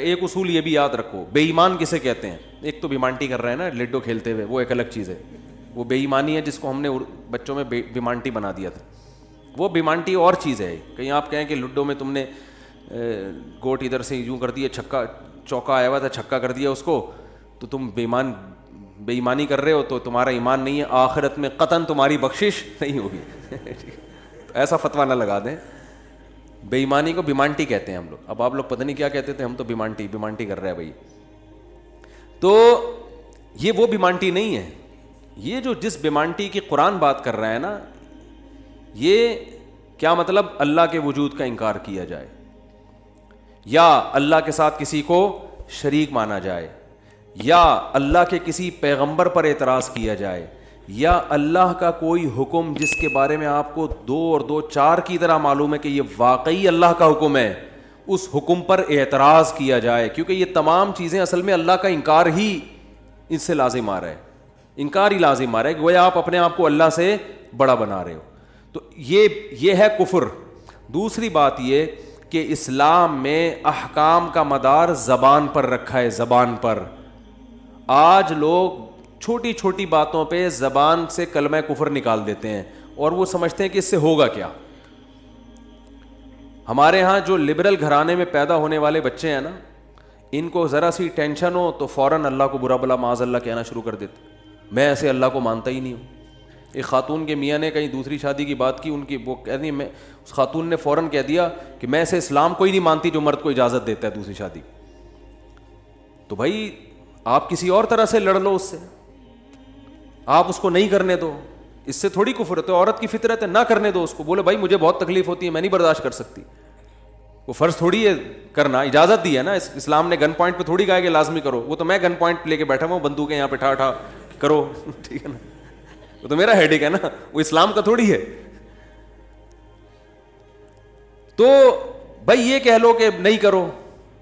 ایک اصول یہ بھی یاد رکھو، بے ایمان کسے کہتے ہیں؟ ایک تو بیمانٹی کر رہے ہیں نا لڈو کھیلتے ہوئے، وہ ایک الگ چیز ہے، وہ بے ایمانی ہے جس کو ہم نے بچوں میں بیمانٹی بنا دیا تھا، وہ بیمانٹی اور چیز ہے۔ کہیں آپ کہیں کہ لڈو میں تم نے گوٹ ادھر سے یوں کر دیا، چھکا چوکا آیا ہوا تھا چھکا کر دیا اس کو، تو تم بے ایمانی کر رہے ہو، تو تمہارا ایمان نہیں ہے، آخرت میں قطعاً تمہاری بخشش نہیں ہوگی۔ ایسا فتویٰ نہ لگا دیں، بے ایمانی کو بیمانٹی کہتے ہیں ہم لوگ۔ اب آپ لوگ پتہ نہیں کیا کہتے تھے، ہم تو بیمانٹی کر رہے ہیں بھائی۔ تو یہ وہ بیمانٹی نہیں ہے، یہ جو جس بیمانٹی کی قرآن بات کر رہا ہے نا، یہ کیا مطلب؟ اللہ کے وجود کا انکار کیا جائے، یا اللہ کے ساتھ کسی کو شریک مانا جائے، یا اللہ کے کسی پیغمبر پر اعتراض کیا جائے، یا اللہ کا کوئی حکم جس کے بارے میں آپ کو 2 اور 2 4 کی طرح معلوم ہے کہ یہ واقعی اللہ کا حکم ہے، اس حکم پر اعتراض کیا جائے، کیونکہ یہ تمام چیزیں اصل میں اللہ کا انکار ہی اس سے لازم آ رہا ہے، انکار ہی لازم آ رہا ہے کہ گویا آپ اپنے آپ کو اللہ سے بڑا بنا رہے ہو۔ تو یہ ہے کفر۔ دوسری بات یہ کہ اسلام میں احکام کا مدار زبان پر رکھا ہے، زبان پر۔ آج لوگ چھوٹی چھوٹی باتوں پہ زبان سے کلمہ کفر نکال دیتے ہیں اور وہ سمجھتے ہیں کہ اس سے ہوگا کیا۔ ہمارے ہاں جو لبرل گھرانے میں پیدا ہونے والے بچے ہیں نا، ان کو ذرا سی ٹینشن ہو تو فوراً اللہ کو برا بلا معاذ اللہ کہنا شروع کر دیتے، میں ایسے اللہ کو مانتا ہی نہیں ہوں۔ ایک خاتون کے میاں نے کہیں دوسری شادی کی بات کی، ان کی وہ کہہ دی، میں اس خاتون نے فوراً کہہ دیا کہ میں ایسے اسلام کو ہی نہیں مانتی جو مرد کو اجازت دیتا ہے دوسری شادی۔ تو بھائی آپ کسی اور طرح سے لڑ لو اس سے، آپ اس کو نہیں کرنے دو، اس سے تھوڑی کفر ہے۔ تو عورت کی فطرت ہے، نہ کرنے دو اس کو، بولے بھائی مجھے بہت تکلیف ہوتی ہے، میں نہیں برداشت کر سکتی۔ وہ فرض تھوڑی ہے کرنا، اجازت دی ہے نا، اسلام نے گن پوائنٹ پہ تھوڑی کہا کہ لازمی کرو۔ وہ تو میں گن پوائنٹ لے کے بیٹھا ہوں، بندوقیں یہاں پہ ٹھا کرو، ٹھیک ہے نا، وہ تو میرا ہیڈیک ہے نا، وہ اسلام کا تھوڑی ہے۔ تو بھائی یہ کہہ لو کہ نہیں کرو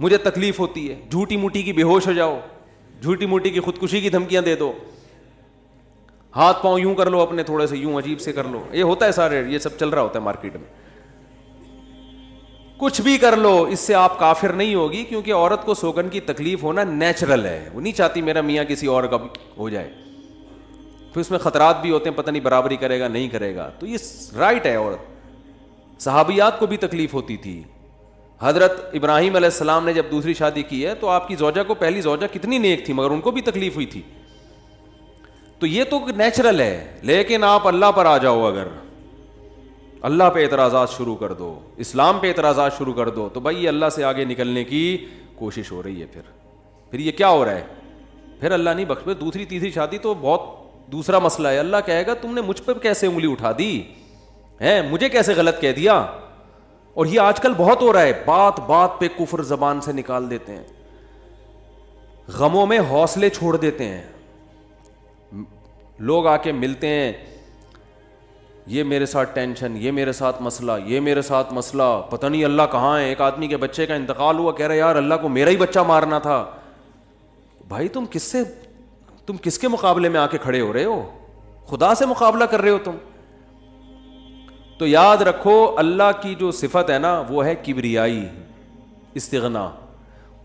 مجھے تکلیف ہوتی ہے، جھوٹی موٹی کی بے ہوش ہو جاؤ، جھوٹی موٹی کی خودکشی کی دھمکیاں دے دو، ہاتھ پاؤں یوں کر لو اپنے تھوڑے سے، یوں عجیب سے کر لو، یہ ہوتا ہے سارے، یہ سب چل رہا ہوتا ہے مارکیٹ میں۔ کچھ بھی کر لو، اس سے آپ کافر نہیں ہوگی، کیونکہ عورت کو سوگن کی تکلیف ہونا نیچرل ہے، وہ نہیں چاہتی میرا میاں کسی اور کا ہو جائے، پھر اس میں خطرات بھی ہوتے ہیں، پتہ نہیں برابری کرے گا نہیں کرے گا، تو یہ رائٹ ہے۔ عورت صحابیات کو بھی تکلیف ہوتی تھی، حضرت ابراہیم علیہ السلام نے جب دوسری شادی کی ہے تو آپ کی زوجہ کو، پہلی زوجہ کتنی نیک تھی مگر ان کو بھی تکلیف ہوئی تھی، تو یہ تو نیچرل ہے۔ لیکن آپ اللہ پر آ جاؤ، اگر اللہ پہ اعتراضات شروع کر دو، اسلام پہ اعتراضات شروع کر دو، تو بھائی یہ اللہ سے آگے نکلنے کی کوشش ہو رہی ہے۔ پھر یہ کیا ہو رہا ہے؟ پھر اللہ نہیں بخش، دوسری تیسری شادی تو بہت دوسرا مسئلہ ہے۔ اللہ کہے گا تم نے مجھ پہ کیسے انگلی اٹھا دی ہے، مجھے کیسے غلط کہہ دیا۔ اور یہ آج کل بہت ہو رہا ہے، بات بات پہ کفر زبان سے نکال دیتے ہیں، غموں میں حوصلے چھوڑ دیتے ہیں۔ لوگ آ کے ملتے ہیں، یہ میرے ساتھ ٹینشن، یہ میرے ساتھ مسئلہ، یہ میرے ساتھ مسئلہ، پتہ نہیں اللہ کہاں ہے۔ ایک آدمی کے بچے کا انتقال ہوا، کہہ رہا یار اللہ کو میرا ہی بچہ مارنا تھا۔ بھائی تم کس کے مقابلے میں آ کے کھڑے ہو رہے ہو؟ خدا سے مقابلہ کر رہے ہو تم۔ تو یاد رکھو اللہ کی جو صفت ہے نا وہ ہے کبریائی، استغنا۔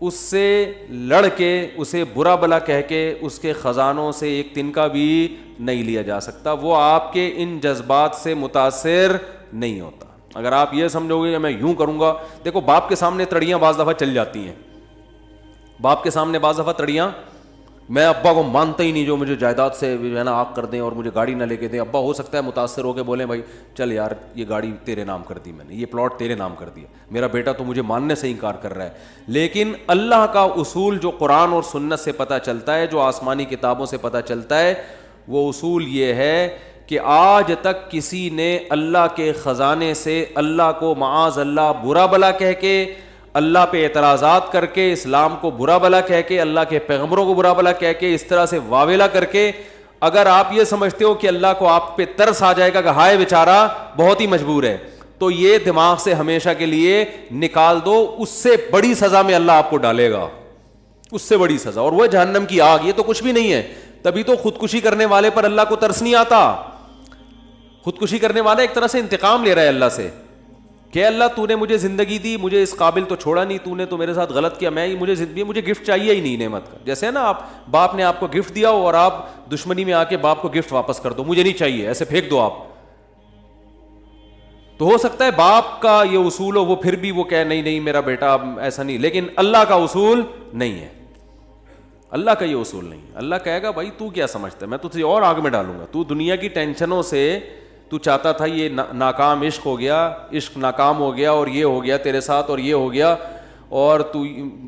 اس سے لڑ کے، اسے برا بلا کہہ کے، اس کے خزانوں سے ایک تنکا بھی نہیں لیا جا سکتا۔ وہ آپ کے ان جذبات سے متاثر نہیں ہوتا۔ اگر آپ یہ سمجھو گے کہ میں یوں کروں گا، دیکھو باپ کے سامنے تڑیاں بعض دفعہ چل جاتی ہیں، باپ کے سامنے بعض دفعہ تڑیاں، میں ابا کو مانتا ہی نہیں جو مجھے جائیداد سے جو ہے نا آگ کر دیں اور مجھے گاڑی نہ لے کے دیں۔ ابا ہو سکتا ہے متاثر ہو کے بولیں بھائی چل یار یہ گاڑی تیرے نام کر دی میں نے، یہ پلاٹ تیرے نام کر دیا، میرا بیٹا تو مجھے ماننے سے انکار کر رہا ہے۔ لیکن اللہ کا اصول جو قرآن اور سنت سے پتہ چلتا ہے، جو آسمانی کتابوں سے پتہ چلتا ہے، وہ اصول یہ ہے کہ آج تک کسی نے اللہ کے خزانے سے اللہ کو معاذ اللہ برا بلا کہہ کے، اللہ پہ اعتراضات کر کے، اسلام کو برا بلا کہہ کے، اللہ کے پیغمبروں کو برا بلا کہہ کے، اس طرح سے واویلا کر کے، اگر آپ یہ سمجھتے ہو کہ اللہ کو آپ پہ ترس آ جائے گا کہ ہائے بیچارہ بہت ہی مجبور ہے، تو یہ دماغ سے ہمیشہ کے لیے نکال دو۔ اس سے بڑی سزا میں اللہ آپ کو ڈالے گا، اس سے بڑی سزا، اور وہ جہنم کی آگ۔ یہ تو کچھ بھی نہیں ہے۔ تبھی تو خودکشی کرنے والے پر اللہ کو ترس نہیں آتا۔ خودکشی کرنے والا ایک طرح سے انتقام لے رہا ہے اللہ سے کہ اللہ تو نے مجھے زندگی دی, مجھے اس قابل تو چھوڑا نہیں, تو نے تو میرے ساتھ غلط کیا, مجھے گفٹ چاہیے ہی نہیں نعمت کا. جیسے نا آپ باپ نے آپ کو گفٹ دیا ہو اور آپ دشمنی میں آ کے باپ کو گفٹ واپس کر دو, مجھے نہیں چاہیے, ایسے پھینک دو آپ. تو ہو سکتا ہے باپ کا یہ اصول ہو, وہ پھر بھی وہ کہے نہیں میرا بیٹا ایسا نہیں, لیکن اللہ کا اصول نہیں ہے, اللہ کا یہ اصول نہیں. اللہ کہے گا بھائی تو کیا سمجھتا ہے, میں تجھے اور آگ میں ڈالوں گا. تو دنیا کی ٹینشنوں سے تو چاہتا تھا یہ ناکام عشق ہو گیا, عشق ناکام ہو گیا, اور یہ ہو گیا تیرے ساتھ, اور یہ ہو گیا, اور تو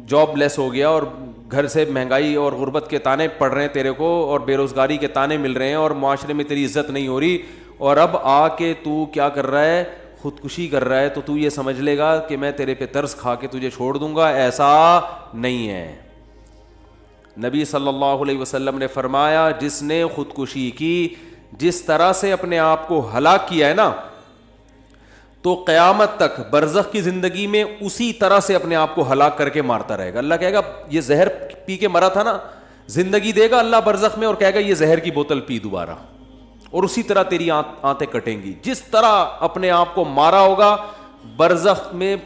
جاب لیس ہو گیا, اور گھر سے مہنگائی اور غربت کے تانے پڑ رہے ہیں تیرے کو, اور بے روزگاری کے تانے مل رہے ہیں, اور معاشرے میں تیری عزت نہیں ہو رہی, اور اب آ کے تو کیا کر رہا ہے, خودکشی کر رہا ہے. تو یہ سمجھ لے گا کہ میں تیرے پہ ترس کھا کے تجھے چھوڑ دوں گا. ایسا نہیں ہے. نبی صلی اللہ علیہ وسلم نے فرمایا جس نے خودکشی کی, جس طرح سے اپنے آپ کو ہلاک کیا ہے نا, تو قیامت تک برزخ کی زندگی میں اسی طرح سے اپنے آپ کو ہلاک کر کے مارتا رہے گا. اللہ کہے گا یہ زہر پی کے مرا تھا نا, زندگی دے گا اللہ برزخ میں, اور کہے گا یہ زہر کی بوتل پی دوبارہ, اور اسی طرح تیری آنتیں کٹیں گی. جس طرح اپنے آپ کو مارا ہوگا برزخ میں,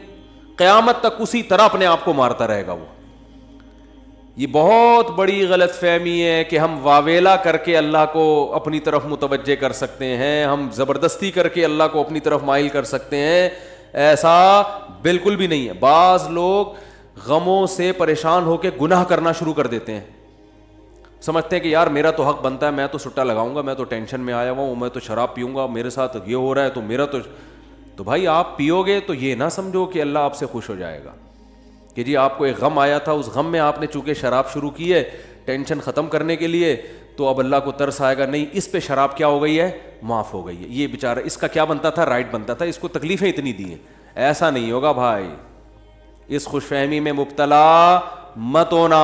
قیامت تک اسی طرح اپنے آپ کو مارتا رہے گا وہ. یہ بہت بڑی غلط فہمی ہے کہ ہم واویلا کر کے اللہ کو اپنی طرف متوجہ کر سکتے ہیں, ہم زبردستی کر کے اللہ کو اپنی طرف مائل کر سکتے ہیں. ایسا بالکل بھی نہیں ہے. بعض لوگ غموں سے پریشان ہو کے گناہ کرنا شروع کر دیتے ہیں, سمجھتے ہیں کہ یار میرا تو حق بنتا ہے, میں تو سٹا لگاؤں گا, میں تو ٹینشن میں آیا ہوا ہوں, میں تو شراب پیوں گا, میرے ساتھ یہ ہو رہا ہے تو میرا تو بھائی آپ پیو گے تو یہ نہ سمجھو کہ اللہ آپ سے خوش ہو جائے گا کہ جی آپ کو ایک غم آیا تھا, اس غم میں آپ نے چونکہ شراب شروع کی ہے ٹینشن ختم کرنے کے لیے, تو اب اللہ کو ترس آئے گا, نہیں اس پہ شراب کیا ہو گئی ہے, معاف ہو گئی ہے, یہ بیچارہ اس کا کیا بنتا تھا, رائٹ بنتا تھا, اس کو تکلیفیں اتنی دی ہیں. ایسا نہیں ہوگا بھائی, اس خوش فہمی میں مبتلا مت ہونا.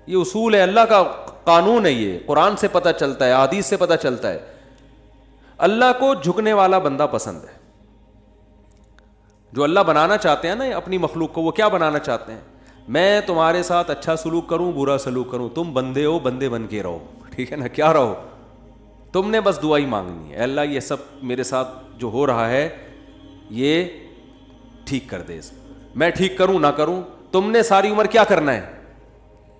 یہ اصول ہے, اللہ کا قانون ہے, یہ قرآن سے پتہ چلتا ہے, حدیث سے پتہ چلتا ہے. اللہ کو جھکنے والا بندہ پسند ہے. جو اللہ بنانا چاہتے ہیں نا اپنی مخلوق کو, وہ کیا بنانا چاہتے ہیں, میں تمہارے ساتھ اچھا سلوک کروں برا سلوک کروں, تم بندے ہو, بندے بن کے رہو, ٹھیک ہے نا, کیا رہو, تم نے بس دعا ہی مانگنی ہے, اللہ یہ سب میرے ساتھ جو ہو رہا ہے یہ ٹھیک کر دے, میں ٹھیک کروں نہ کروں, تم نے ساری عمر کیا کرنا ہے,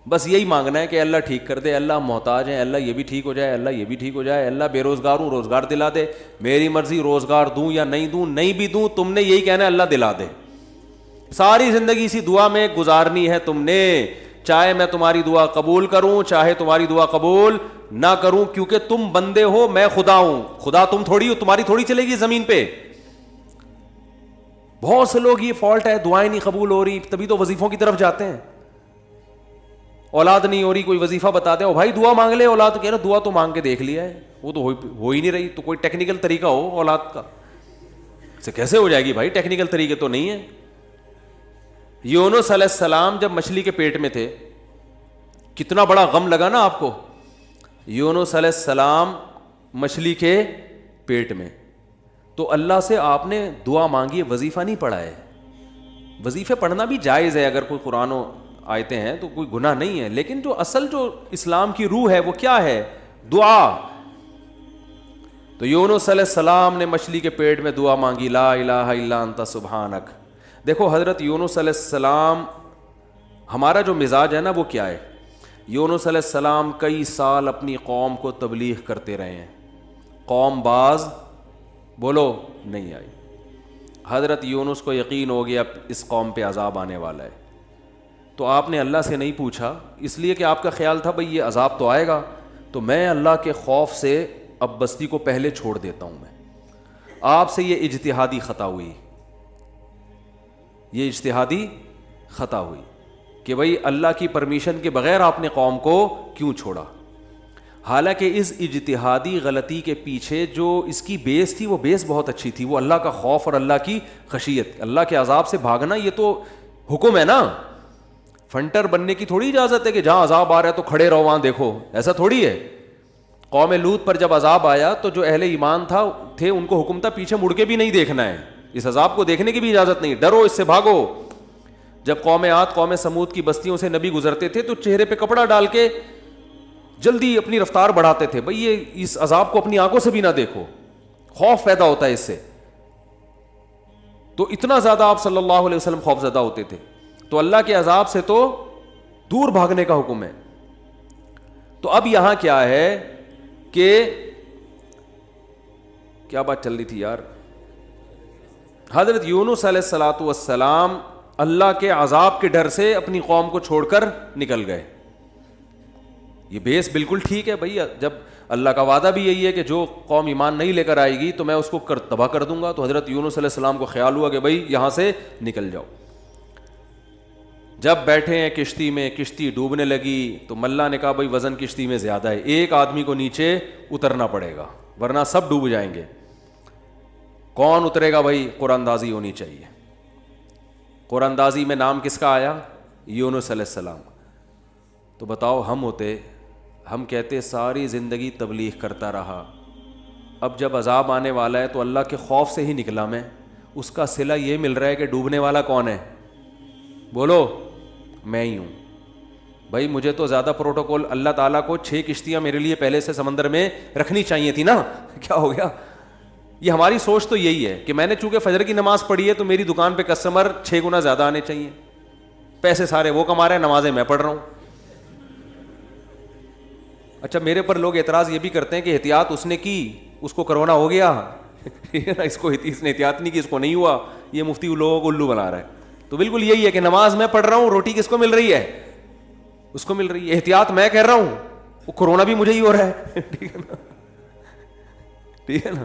بس یہی مانگنا ہے کہ اللہ ٹھیک کر دے, اللہ محتاج ہیں, اللہ یہ بھی ٹھیک ہو جائے, اللہ یہ بھی ٹھیک ہو جائے, اللہ بے روزگار ہوں روزگار دلا دے, میری مرضی روزگار دوں یا نہیں دوں, نہیں بھی دوں تم نے یہی کہنا ہے اللہ دلا دے. ساری زندگی اسی دعا میں گزارنی ہے تم نے, چاہے میں تمہاری دعا قبول کروں چاہے تمہاری دعا قبول نہ کروں, کیونکہ تم بندے ہو, میں خدا ہوں, خدا تم تھوڑی ہو, تمہاری تھوڑی چلے گی زمین پہ. بہت سے لوگ یہ فالٹ ہے, دعائیں نہیں قبول ہو رہی, تبھی تو وظیفوں کی طرف جاتے ہیں. اولاد نہیں ہو رہی, کوئی وظیفہ بتا دے, بھائی دعا مانگ لے اولاد, کہہ رہا دعا تو مانگ کے دیکھ لیا ہے, وہ تو ہو ہی نہیں رہی, تو کوئی ٹیکنیکل طریقہ ہو اولاد کا, سے کیسے ہو جائے گی بھائی, ٹیکنیکل طریقے تو نہیں ہے. یونس علیہ السلام جب مچھلی کے پیٹ میں تھے, کتنا بڑا غم لگا نا آپ کو. یونس علیہ السلام مچھلی کے پیٹ میں, تو اللہ سے آپ نے دعا مانگی, وظیفہ نہیں پڑھا ہے. وظیفے پڑھنا بھی جائز ہے اگر کوئی قرآن آیتیں ہیں تو کوئی گناہ نہیں ہے, لیکن جو اصل جو اسلام کی روح ہے وہ کیا ہے, دعا. تو یونس علیہ السلام نے مچھلی کے پیٹ میں دعا مانگی, لا الہ الا انت سبحانک. دیکھو حضرت یونس علیہ السلام, ہمارا جو مزاج ہے نا وہ کیا ہے, یونس علیہ السلام کئی سال اپنی قوم کو تبلیغ کرتے رہے ہیں, قوم باز بولو نہیں آئی. حضرت یونس کو یقین ہو گیا اس قوم پہ عذاب آنے والا ہے, تو آپ نے اللہ سے نہیں پوچھا, اس لیے کہ آپ کا خیال تھا بھئی یہ عذاب تو آئے گا, تو میں اللہ کے خوف سے اب بستی کو پہلے چھوڑ دیتا ہوں. میں آپ سے یہ اجتہادی خطا ہوئی, یہ اجتہادی خطا ہوئی کہ بھئی اللہ کی پرمیشن کے بغیر آپ نے قوم کو کیوں چھوڑا. حالانکہ اس اجتہادی غلطی کے پیچھے جو اس کی بیس تھی وہ بیس بہت اچھی تھی, وہ اللہ کا خوف اور اللہ کی خشیت, اللہ کے عذاب سے بھاگنا یہ تو حکم ہے نا. فنٹر بننے کی تھوڑی اجازت ہے کہ جہاں عذاب آ رہا ہے تو کھڑے رہو وہاں دیکھو, ایسا تھوڑی ہے. قوم لوط پر جب عذاب آیا تو جو اہل ایمان تھے ان کو حکم تھا پیچھے مڑ کے بھی نہیں دیکھنا ہے, اس عذاب کو دیکھنے کی بھی اجازت نہیں, ڈرو اس سے بھاگو. جب قوم عاد قوم سمود کی بستیوں سے نبی گزرتے تھے تو چہرے پہ کپڑا ڈال کے جلدی اپنی رفتار بڑھاتے تھے, بھئی یہ اس عذاب کو اپنی آنکھوں سے بھی نہ دیکھو, خوف پیدا ہوتا ہے اس سے. تو اتنا زیادہ آپ صلی اللہ علیہ وسلم خوف زدہ ہوتے تھے. تو اللہ کے عذاب سے تو دور بھاگنے کا حکم ہے. تو اب یہاں کیا ہے کہ کیا بات چل رہی تھی یار؟ حضرت یونس علیہ الصلوۃ والسلام اللہ کے عذاب کے ڈر سے اپنی قوم کو چھوڑ کر نکل گئے. یہ بیس بالکل ٹھیک ہے بھائی. جب اللہ کا وعدہ بھی یہی ہے کہ جو قوم ایمان نہیں لے کر آئے گی تو میں اس کو تباہ کر دوں گا. تو حضرت یونس علیہ السلام کو خیال ہوا کہ بھائی یہاں سے نکل جاؤ. جب بیٹھے ہیں کشتی میں, کشتی ڈوبنے لگی تو ملا نے کہا بھائی وزن کشتی میں زیادہ ہے, ایک آدمی کو نیچے اترنا پڑے گا ورنہ سب ڈوب جائیں گے. کون اترے گا بھائی؟ قرآن اندازی ہونی چاہیے. قرآن اندازی میں نام کس کا آیا؟ یونس علیہ السلام. تو بتاؤ ہم ہوتے, ہم کہتے ساری زندگی تبلیغ کرتا رہا, اب جب عذاب آنے والا ہے تو اللہ کے خوف سے ہی نکلا میں, اس کا صلہ یہ مل رہا ہے کہ ڈوبنے والا کون ہے؟ بولو, میں ہی ہوں. بھائی مجھے تو زیادہ پروٹوکول, اللہ تعالیٰ کو 6 کشتیاں میرے لیے پہلے سے سمندر میں رکھنی چاہیے تھی نا. کیا ہو گیا؟ یہ ہماری سوچ تو یہی ہے کہ میں نے چونکہ فجر کی نماز پڑھی ہے تو میری دکان پہ کسٹمر 6 گنا زیادہ آنے چاہیے. پیسے سارے وہ کما رہے ہیں, نمازیں میں پڑھ رہا ہوں. اچھا میرے پر لوگ اعتراض یہ بھی کرتے ہیں کہ احتیاط اس نے کی, اس کو کرونا ہو گیا, اس کو اس نے احتیاط نہیں کی, اس کو نہیں ہوا, یہ مفتی لوگوں کو الو بنا رہا ہے. تو بالکل یہی ہے کہ نماز میں پڑھ رہا ہوں, روٹی کس کو مل رہی ہے؟ اس کو مل رہی ہے. احتیاط میں کہہ رہا ہوں, وہ کرونا بھی مجھے ہی ہو رہا ہے. ٹھیک ہے نا, ٹھیک ہے نا.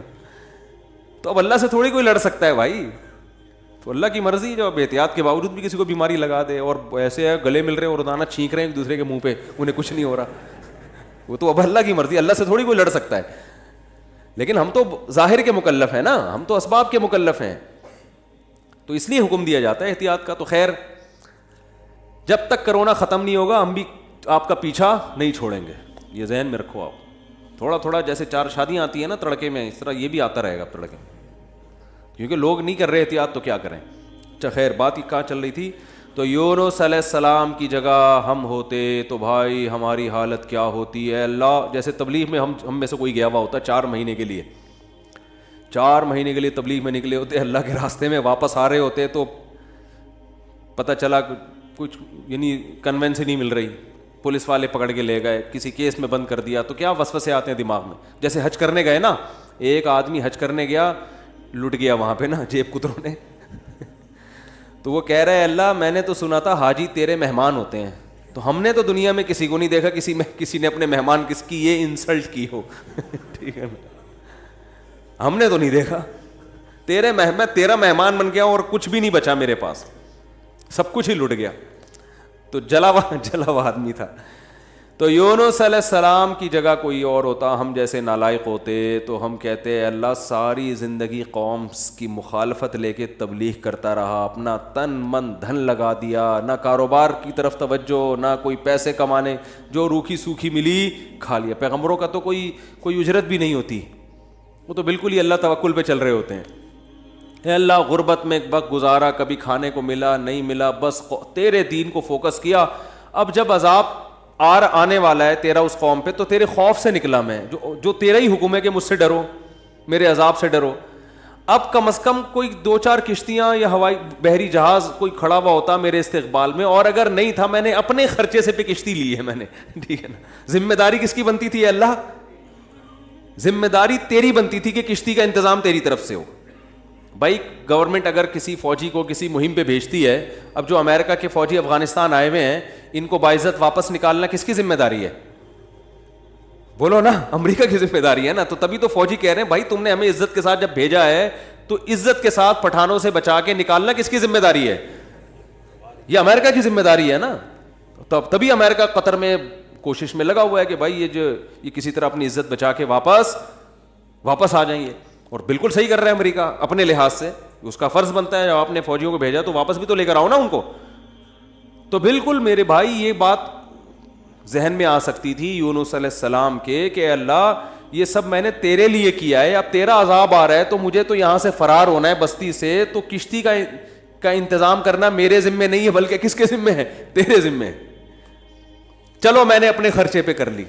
تو اب اللہ سے تھوڑی کوئی لڑ سکتا ہے بھائی. تو اللہ کی مرضی, جو اب احتیاط کے باوجود بھی کسی کو بیماری لگا دے, اور ایسے ہے گلے مل رہے ہیں اور روزانہ چھینک رہے ہیں ایک دوسرے کے منہ پہ, انہیں کچھ نہیں ہو رہا, وہ تو اب اللہ کی مرضی. اللہ سے تھوڑی کوئی لڑ سکتا ہے. لیکن ہم تو ظاہر کے مکلف ہیں نا, ہم تو اسباب کے مکلف ہیں, تو اس لیے حکم دیا جاتا ہے احتیاط کا. تو خیر, جب تک کرونا ختم نہیں ہوگا ہم بھی آپ کا پیچھا نہیں چھوڑیں گے, یہ ذہن میں رکھو آپ. تھوڑا تھوڑا جیسے 4 شادیاں آتی ہیں نا تڑکے میں, اس طرح یہ بھی آتا رہے گا تڑکے میں, کیونکہ لوگ نہیں کر رہے احتیاط تو کیا کریں. اچھا خیر, بات کہاں چل رہی تھی؟ تو یونس علیہ السلام کی جگہ ہم ہوتے تو بھائی ہماری حالت کیا ہوتی ہے. اللہ, جیسے تبلیغ میں ہم میں سے کوئی گیا ہوا ہوتا 4 مہینے کے لیے, 4 مہینے کے لیے تبلیغ میں نکلے ہوتے, اللہ کے راستے میں واپس آ رہے ہوتے تو پتہ چلا کچھ یعنی کنوینس ہی نہیں مل رہی, پولیس والے پکڑ کے لے گئے, کسی کیس میں بند کر دیا, تو کیا وسوسے آتے ہیں دماغ میں. جیسے حج کرنے گئے نا, ایک آدمی حج کرنے گیا, لٹ گیا وہاں پہ نا جیب کتروں نے. تو وہ کہہ رہے اللہ میں نے تو سنا تھا حاجی تیرے مہمان ہوتے ہیں, تو ہم نے تو دنیا میں کسی کو نہیں دیکھا کسی نے اپنے مہمان کس کی یہ انسلٹ کی ہو. ٹھیک ہے, ہم نے تو نہیں دیکھا. تیرا مہمان بن گیا اور کچھ بھی نہیں بچا میرے پاس, سب کچھ ہی لٹ گیا. تو جلا ہوا آدمی تھا. تو یونس علیہ السلام کی جگہ کوئی اور ہوتا, ہم جیسے نالائق ہوتے, تو ہم کہتے اللہ ساری زندگی قوم کی مخالفت لے کے تبلیغ کرتا رہا, اپنا تن من دھن لگا دیا, نہ کاروبار کی طرف توجہ, نہ کوئی پیسے کمانے, جو روکھی سوکھی ملی کھا لیا. پیغمبروں کا تو کوئی اجرت بھی نہیں ہوتی, وہ تو بالکل ہی اللہ توکل پہ چل رہے ہوتے ہیں. اے اللہ غربت میں وقت گزارا, کبھی کھانے کو ملا نہیں ملا, بس تیرے دین کو فوکس کیا. اب جب عذاب آنے والا ہے تیرا اس قوم پہ, تو تیرے خوف سے نکلا میں, جو تیرا ہی حکم ہے کہ مجھ سے ڈرو, میرے عذاب سے ڈرو. اب کم از کم کوئی 2-4 کشتیاں یا ہوائی بحری جہاز کوئی کھڑا ہوا ہوتا میرے استقبال میں, اور اگر نہیں تھا میں نے اپنے خرچے سے پہ کشتی لی ہے میں نے. ٹھیک ہے نا, ذمہ داری کس کی بنتی تھی؟ اللہ, ذمہ داری تیری بنتی تھی کہ کشتی کا انتظام تیری طرف سے ہو. بھائی گورنمنٹ اگر کسی فوجی کو کسی مہم پہ بھیجتی ہے, اب جو امریکہ کے فوجی افغانستان آئے ہوئے ہیں ان کو باعزت واپس نکالنا کس کی ذمہ داری ہے؟ بولو نا, امریکہ کی ذمہ داری ہے نا. تو تبھی تو فوجی کہہ رہے ہیں بھائی تم نے ہمیں عزت کے ساتھ جب بھیجا ہے تو عزت کے ساتھ پٹھانوں سے بچا کے نکالنا کس کی ذمہ داری ہے؟ یہ امریکہ کی ذمہ داری ہے نا. تبھی امریکہ قطر میں کوشش میں لگا ہوا ہے کہ بھائی یہ کسی طرح اپنی عزت بچا کے واپس آ جائیں گے. اور بالکل صحیح کر رہا ہے امریکہ اپنے لحاظ سے, اس کا فرض بنتا ہے جب آپ نے فوجیوں کو بھیجا تو واپس بھی تو لے کر آؤ نا ان کو. تو بالکل میرے بھائی یہ بات ذہن میں آ سکتی تھی یونس علیہ السلام کے کہ اللہ یہ سب میں نے تیرے لیے کیا ہے, اب تیرا عذاب آ رہا ہے تو مجھے تو یہاں سے فرار ہونا ہے بستی سے, تو کشتی کا انتظام کرنا میرے ذمے نہیں ہے بلکہ کس کے ذمے ہے؟ تیرے ذمے. چلو میں نے اپنے خرچے پہ کر لی.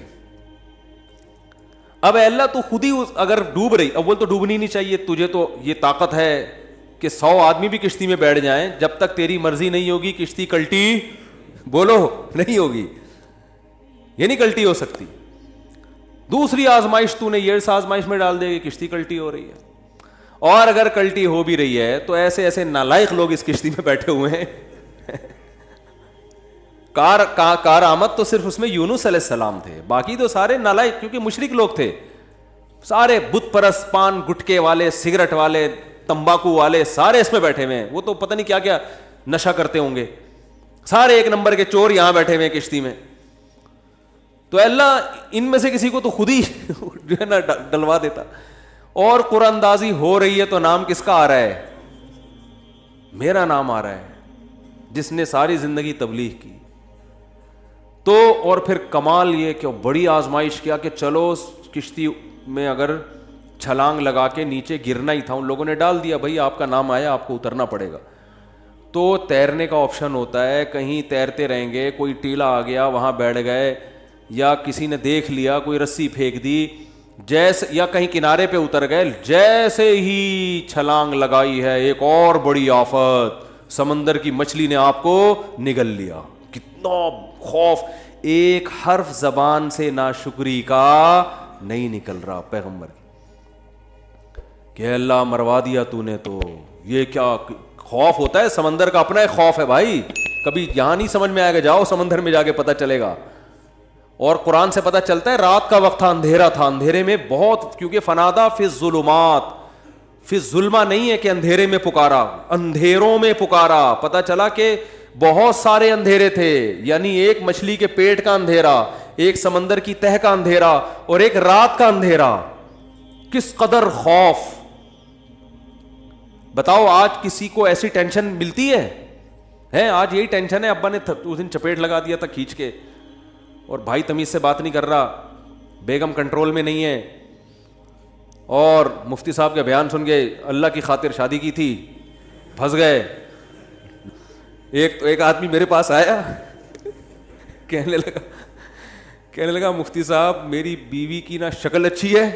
اب اے اللہ تو خود ہی اگر ڈوب رہی, اول تو ڈوبنی نہیں چاہیے, تجھے تو یہ طاقت ہے کہ کہ 100 آدمی بھی کشتی میں بیٹھ جائیں, جب تک تیری مرضی نہیں ہوگی کشتی کلٹی بولو نہیں ہوگی, یہ نہیں کلٹی ہو سکتی. دوسری آزمائش تو نے یہ اس آزمائش میں ڈال دے گی, کشتی کلٹی ہو رہی ہے. اور اگر کلٹی ہو بھی رہی ہے تو ایسے ایسے نالائق لوگ اس کشتی میں بیٹھے ہوئے ہیں. کار آمد تو صرف اس میں یونس علیہ السلام تھے, باقی تو سارے نالائق, کیونکہ مشرک لوگ تھے سارے, بت پرست, پان گٹکے والے, سگریٹ والے, تمباکو والے, سارے اس میں بیٹھے ہوئے ہیں. وہ تو پتہ نہیں کیا کیا نشہ کرتے ہوں گے, سارے ایک نمبر کے چور یہاں بیٹھے ہوئے ہیں کشتی میں. تو اللہ ان میں سے کسی کو تو خود ہی جو ہے نا ڈلوا دیتا. اور قرآن اندازی ہو رہی ہے تو نام کس کا آ رہا ہے؟ میرا نام آ رہا ہے, جس نے ساری زندگی تبلیغ کی. تو اور پھر کمال یہ کہ بڑی آزمائش کیا کہ چلو کشتی میں اگر چھلانگ لگا کے نیچے گرنا ہی تھا, ان لوگوں نے ڈال دیا, بھائی آپ کا نام آیا, آپ کو اترنا پڑے گا. تو تیرنے کا آپشن ہوتا ہے, کہیں تیرتے رہیں گے, کوئی ٹیلا آ گیا وہاں بیٹھ گئے, یا کسی نے دیکھ لیا کوئی رسی پھینک دی, جیسے یا کہیں کنارے پہ اتر گئے, جیسے ہی چھلانگ لگائی ہے ایک اور بڑی آفت, سمندر کی مچھلی نے آپ کو نگل لیا. کتنا خوف, ایک حرف زبان سے ناشکری کا نہیں نکل رہا پیغمبر کہ اللہ مروا دیا تو نے. تو یہ کیا خوف ہوتا ہے, سمندر کا اپنا ایک خوف ہے بھائی, کبھی یہاں نہیں سمجھ میں آئے گا, جاؤ سمندر میں جا کے پتہ چلے گا. اور قرآن سے پتہ چلتا ہے رات کا وقت تھا, اندھیرا تھا, اندھیرے میں بہت, کیونکہ فنادا فی الظلمات, فی الظلمہ نہیں ہے کہ اندھیرے میں پکارا, اندھیروں میں پکارا. پتہ چلا کہ بہت سارے اندھیرے تھے, یعنی ایک مچھلی کے پیٹ کا اندھیرا, ایک سمندر کی تہ کا اندھیرا, اور ایک رات کا اندھیرا. کس قدر خوف. بتاؤ آج کسی کو ایسی ٹینشن ملتی ہے؟ آج یہی ٹینشن ہے, ابا نے اس دن چپیٹ لگا دیا تھا کھینچ کے, اور بھائی تمیز سے بات نہیں کر رہا, بیگم کنٹرول میں نہیں ہے, اور مفتی صاحب کا بیان سن کے اللہ کی خاطر شادی کی تھی, پھنس گئے. ایک آدمی میرے پاس آیا, کہنے لگا مفتی صاحب میری بیوی کی نا شکل اچھی ہے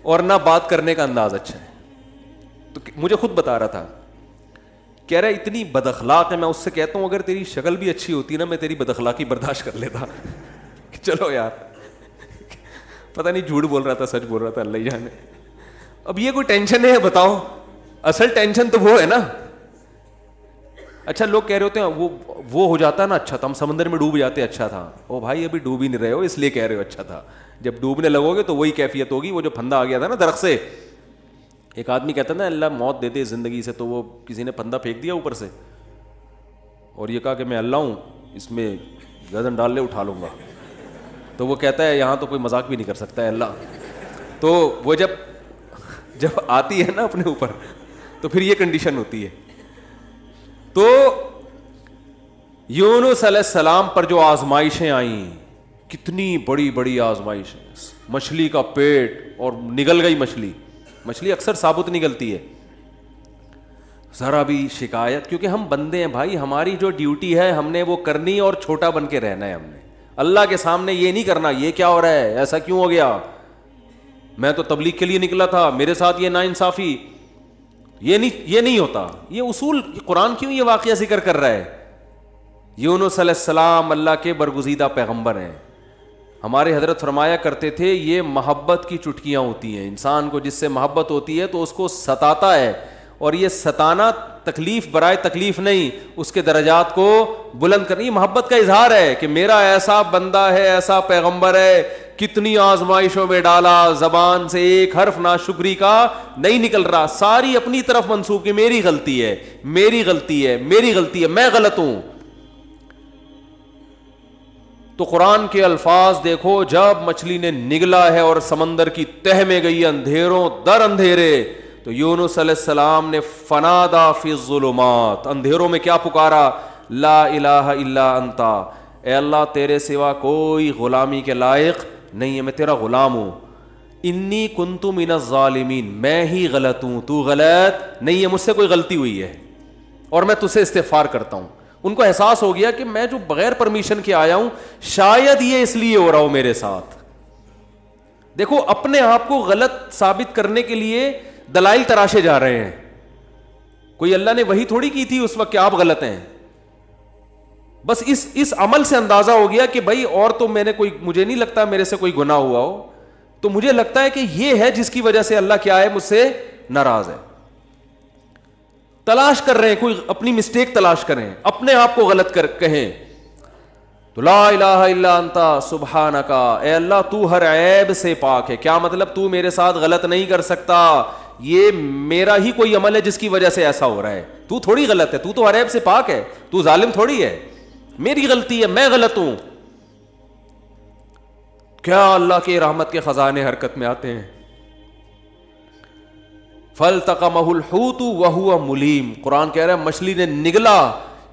اور نہ بات کرنے کا انداز اچھا ہے. تو مجھے خود بتا رہا تھا, کہہ رہا اتنی بد اخلاق ہے. میں اس سے کہتا ہوں اگر تیری شکل بھی اچھی ہوتی نا, میں تیری بد اخلاقی برداشت کر لیتا. چلو یار, پتہ نہیں جھوٹ بول رہا تھا سچ بول رہا تھا, اللہ جانے. اب یہ کوئی ٹینشن ہے بتاؤ؟ اصل ٹینشن تو وہ ہے نا. اچھا لوگ کہہ رہے ہوتے ہیں وہ ہو جاتا نا اچھا تھا, ہم سمندر میں ڈوب جاتے اچھا تھا. او بھائی ابھی ڈوب ہی نہیں رہے ہو اس لیے کہہ رہے ہو اچھا تھا, جب ڈوبنے لگو گے تو وہی کیفیت ہوگی. وہ جو پھندا آ گیا تھا نا درخت سے, ایک آدمی کہتا نا اللہ موت دے دے زندگی سے, تو وہ کسی نے پھندا پھینک دیا اوپر سے اور یہ کہا کہ میں اللہ ہوں, اس میں گردن ڈال لے اٹھا لوں گا. تو وہ کہتا ہے یہاں تو کوئی مذاق بھی نہیں کر سکتا ہے اللہ. تو وہ جب آتی ہے نا اپنے اوپر تو پھر یہ کنڈیشن ہوتی ہے. تو یونس علیہ السلام پر جو آزمائشیں آئیں, کتنی بڑی بڑی آزمائشیں, مچھلی کا پیٹ اور نگل گئی مچھلی. مچھلی اکثر ثابت نگلتی ہے, ذرا بھی شکایت, کیونکہ ہم بندے ہیں بھائی, ہماری جو ڈیوٹی ہے ہم نے وہ کرنی اور چھوٹا بن کے رہنا ہے. ہم نے اللہ کے سامنے یہ نہیں کرنا یہ کیا ہو رہا ہے, ایسا کیوں ہو گیا, میں تو تبلیغ کے لیے نکلا تھا, میرے ساتھ یہ ناانصافی. یہ نہیں ہوتا. یہ اصول قرآن کیوں یہ واقعہ ذکر کر رہا ہے؟ یونس علیہ السلام اللہ کے برگزیدہ پیغمبر ہیں. ہمارے حضرت فرمایا کرتے تھے یہ محبت کی چٹکیاں ہوتی ہیں. انسان کو جس سے محبت ہوتی ہے تو اس کو ستاتا ہے, اور یہ ستانا تکلیف برائے تکلیف نہیں, اس کے درجات کو بلند کرنی. محبت کا اظہار ہے کہ میرا ایسا بندہ ہے, ایسا پیغمبر ہے, کتنی آزمائشوں میں ڈالا, زبان سے ایک حرف ناشکری کا نہیں نکل رہا, ساری اپنی طرف منسوب کی میری غلطی ہے, میری غلطی ہے, میری غلطی ہے, میں غلط ہوں. تو قرآن کے الفاظ دیکھو, جب مچھلی نے نگلا ہے اور سمندر کی تہ میں گئی اندھیروں در اندھیرے, تو یونس علیہ السلام نے فنادا فی الظلمات, اندھیروں میں کیا پکارا, لا الہ الا انتا, اے اللہ تیرے سوا کوئی غلامی کے لائق نہیں ہے, میں تیرا غلام ہوں. انی کنت من الظالمین, میں ہی غلط ہوں, تو غلط نہیں ہے, مجھ سے کوئی غلطی ہوئی ہے اور میں تجھ سے استغفار کرتا ہوں. ان کو احساس ہو گیا کہ میں جو بغیر پرمیشن کے آیا ہوں, شاید یہ اس لیے ہو رہا ہو میرے ساتھ, دیکھو اپنے آپ کو غلط ثابت کرنے کے لیے دلائل تراشے جا رہے ہیں. کوئی اللہ نے وہی تھوڑی کی تھی اس وقت کہ آپ غلط ہیں. بس اس عمل سے اندازہ ہو گیا کہ بھائی اور تو مجھے نہیں لگتا میرے سے کوئی گناہ ہوا ہو, تو مجھے لگتا ہے کہ یہ ہے جس کی وجہ سے اللہ کیا ہے, مجھ سے ناراض ہے. تلاش کر رہے ہیں, کوئی اپنی مسٹیک تلاش کریں, اپنے آپ کو غلط کہیں تو لا الہ الا انت سبحانک, اے اللہ تو ہر عیب سے پاک ہے. کیا مطلب؟ تو میرے ساتھ غلط نہیں کر سکتا, یہ میرا ہی کوئی عمل ہے جس کی وجہ سے ایسا ہو رہا ہے. تو تھوڑی غلط ہے, تو ہر عیب سے پاک ہے, تو ظالم تھوڑی ہے, میری غلطی ہے, میں غلط ہوں. کیا اللہ کے رحمت کے خزانے حرکت میں آتے ہیں. فَالْتَقَمَهُ الْحُوتُ وَهُوَ مُلِيمٌ, قرآن کہہ رہا ہے مچھلی نے نگلا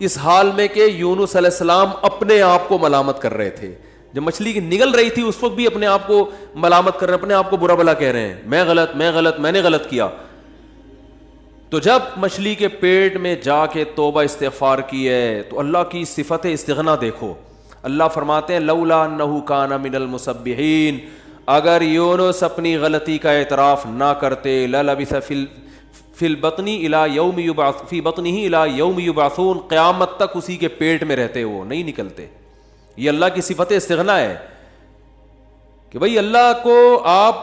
اس حال میں کہ یونس علیہ السلام اپنے آپ کو ملامت کر رہے تھے. جب مچھلی کی نگل رہی تھی اس وقت بھی اپنے آپ کو ملامت کر رہے ہیں, اپنے آپ کو برا بلا کہہ رہے ہیں, میں غلط, میں نے غلط کیا. تو جب مچھلی کے پیٹ میں جا کے توبہ استغفار کی ہے تو اللہ کی صفت استغنا دیکھو. اللہ فرماتے ہیں لولا انہ کان من المسبحین, اگر یونس اپنی غلطی کا اعتراف نہ کرتے للبث فی البطن الی یوم یبعث فی بطنہ الی یوم یبعثون, قیامت تک اسی کے پیٹ میں رہتے, وہ نہیں نکلتے. یہ اللہ کی صفت استغنا ہے کہ بھئی اللہ کو آپ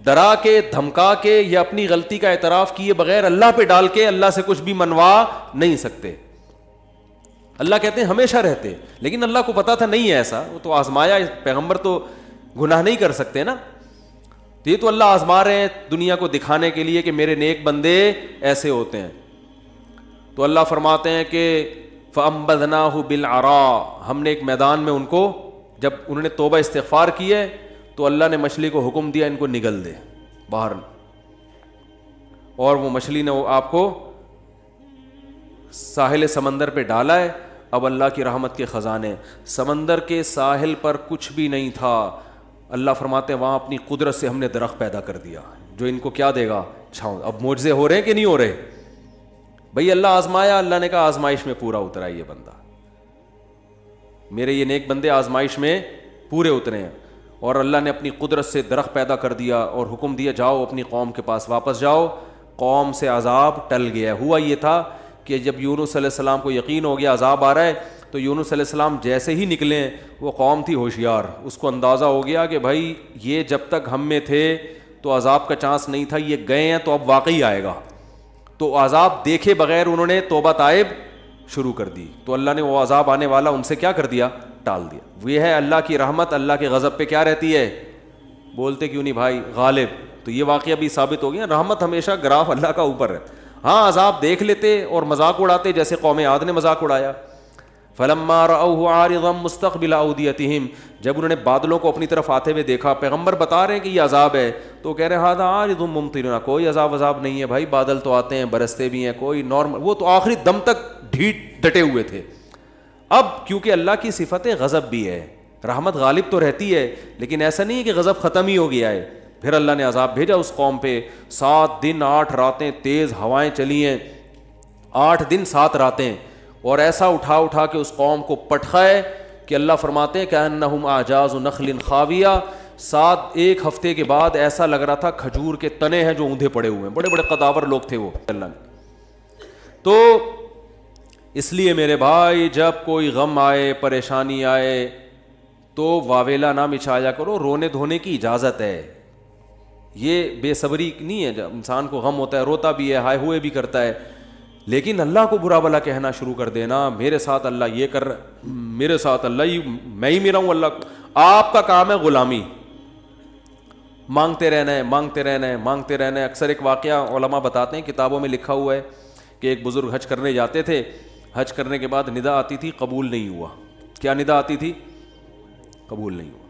ڈرا کے دھمکا کے یا اپنی غلطی کا اعتراف کیے بغیر اللہ پہ ڈال کے اللہ سے کچھ بھی منوا نہیں سکتے. اللہ کہتے ہیں ہمیشہ رہتے, لیکن اللہ کو پتا تھا نہیں ہے ایسا, وہ تو آزمایا. پیغمبر تو گناہ نہیں کر سکتے نا, تو یہ تو اللہ آزما رہے ہیں دنیا کو دکھانے کے لیے کہ میرے نیک بندے ایسے ہوتے ہیں. تو اللہ فرماتے ہیں کہ فَأَنبَذْنَاهُ بِالْعَرَاءِ, ہم نے ایک میدان میں ان کو, جب انہوں نے توبہ استغفار کی ہے تو اللہ نے مچھلی کو حکم دیا ان کو نگل دے باہر, اور وہ مچھلی نے آپ کو ساحل سمندر پہ ڈالا ہے. اب اللہ کی رحمت کے خزانے, سمندر کے ساحل پر کچھ بھی نہیں تھا. اللہ فرماتے ہیں وہاں اپنی قدرت سے ہم نے درخت پیدا کر دیا جو ان کو کیا دے گا, چھاؤں. اب معجزے ہو رہے ہیں کہ نہیں ہو رہے؟ بھئی اللہ آزمایا, اللہ نے کہا آزمائش میں پورا اترا یہ بندہ, میرے یہ نیک بندے آزمائش میں پورے اترے ہیں. اور اللہ نے اپنی قدرت سے درخت پیدا کر دیا اور حکم دیا جاؤ اپنی قوم کے پاس واپس جاؤ. قوم سے عذاب ٹل گیا. ہوا یہ تھا کہ جب یونس علیہ السلام کو یقین ہو گیا عذاب آ رہا ہے, تو یونس علیہ السلام جیسے ہی نکلے, وہ قوم تھی ہوشیار, اس کو اندازہ ہو گیا کہ بھائی یہ جب تک ہم میں تھے تو عذاب کا چانس نہیں تھا, یہ گئے ہیں تو اب واقعی آئے گا. تو عذاب دیکھے بغیر انہوں نے توبہ تائب شروع کر دی, تو اللہ نے وہ عذاب آنے والا ان سے کیا کر دیا, ٹال دیا. یہ ہے اللہ کی رحمت. اللہ کے غضب پہ کیا رہتی ہے, بولتے کیوں نہیں بھائی, غالب. تو یہ واقعہ بھی ثابت ہو گیا, رحمت ہمیشہ گراف اللہ کا اوپر ہے. ہاں عذاب دیکھ لیتے اور مذاق اڑاتے, جیسے قوم عاد نے مذاق اڑایا. فلما رأوه عارضا مستقبل اودیتہم, جب انہوں نے بادلوں کو اپنی طرف آتے ہوئے دیکھا, پیغمبر بتا رہے ہیں کہ یہ عذاب ہے, تو کہہ رہے ہیں ھذا عارض ممطرنا, کوئی عذاب نہیں ہے بھائی, بادل تو آتے ہیں برستے بھی ہیں, کوئی نارمل. وہ تو آخری دم تک ڈٹے ہوئے تھے. اب کیونکہ اللہ کی صفت غضب بھی ہے, رحمت غالب تو رہتی ہے, لیکن ایسا نہیں ہے کہ غضب ختم ہی ہو گیا ہے. پھر اللہ نے عذاب بھیجا اس قوم پہ. 7 دن 8 راتیں تیز ہوائیں چلی ہیں, 8 دن 7 راتیں, اور ایسا اٹھا کے اس قوم کو پٹخائے کہ اللہ فرماتے ہیں کأنہم اعجاز نخل خاویہ. 1 ہفتے کے بعد ایسا لگ رہا تھا کھجور کے تنے ہیں جو اوندھے پڑے ہوئے ہیں, بڑے بڑے قداور لوگ تھے وہ. اللہ نے تو اس لیے میرے بھائی جب کوئی غم آئے, پریشانی آئے, تو واویلا نہ مچایا کرو, رونے دھونے کی اجازت ہے. یہ بے صبری نہیں ہے, جب انسان کو غم ہوتا ہے روتا بھی ہے, ہائے ہوئے بھی کرتا ہے, لیکن اللہ کو برا بلا کہنا شروع کر دینا, میرے ساتھ اللہ یہ کر رہا, میرے ساتھ اللہ میں ہی میرا ہوں اللہ کو. آپ کا کام ہے غلامی, مانگتے رہنا ہے, مانگتے رہنا ہے, مانگتے رہنا ہے. اکثر ایک واقعہ علماء بتاتے ہیں, کتابوں میں لکھا ہوا ہے کہ ایک بزرگ حج کرنے جاتے تھے, حج کرنے کے بعد ندا آتی تھی قبول نہیں ہوا. کیا ندا آتی تھی؟ قبول نہیں ہوا.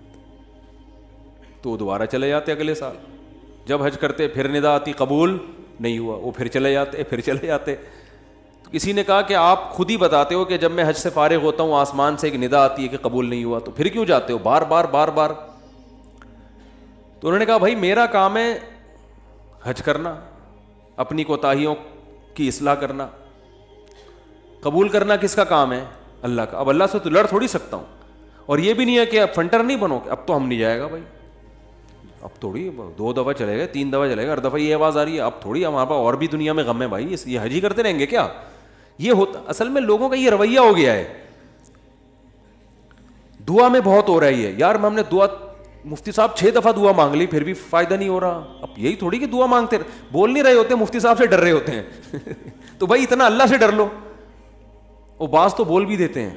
تو وہ دوبارہ چلے جاتے اگلے سال, جب حج کرتے پھر ندا آتی قبول نہیں ہوا, وہ پھر چلے جاتے. تو کسی نے کہا کہ آپ خود ہی بتاتے ہو کہ جب میں حج سے فارغ ہوتا ہوں آسمان سے ایک ندا آتی ہے کہ قبول نہیں ہوا, تو پھر کیوں جاتے ہو بار بار. تو انہوں نے کہا بھائی میرا کام ہے حج کرنا, اپنی کوتاہیوں کی اصلاح کرنا, قبول کرنا کس کا کام ہے؟ اللہ کا. اب اللہ سے تو لڑ تھوڑی سکتا ہوں, اور یہ بھی نہیں ہے کہ اب فنٹر نہیں بنو, اب تو ہم نہیں جائے گا بھائی, اب تھوڑی 2 دفعہ چلے گئے 3 دفعہ چلے گا، ہر دفعہ یہ آواز آ رہی ہے، اب تھوڑی ہمارے پاس اور بھی دنیا میں غم ہے بھائی، یہ حج ہی کرتے رہیں گے کیا؟ یہ ہوتا اصل میں لوگوں کا یہ رویہ ہو گیا ہے. دعا میں بہت ہو رہا ہے یہ، یار ہم نے دعا، مفتی صاحب 6 دفعہ دعا مانگ لی پھر بھی فائدہ نہیں ہو رہا. اب یہی تھوڑی کہ دعا مانگتے بول نہیں رہے ہوتے، مفتی صاحب سے ڈر رہے ہوتے ہیں تو بھائی اتنا اللہ سے ڈر لو. وہ بعض تو بول بھی دیتے ہیں.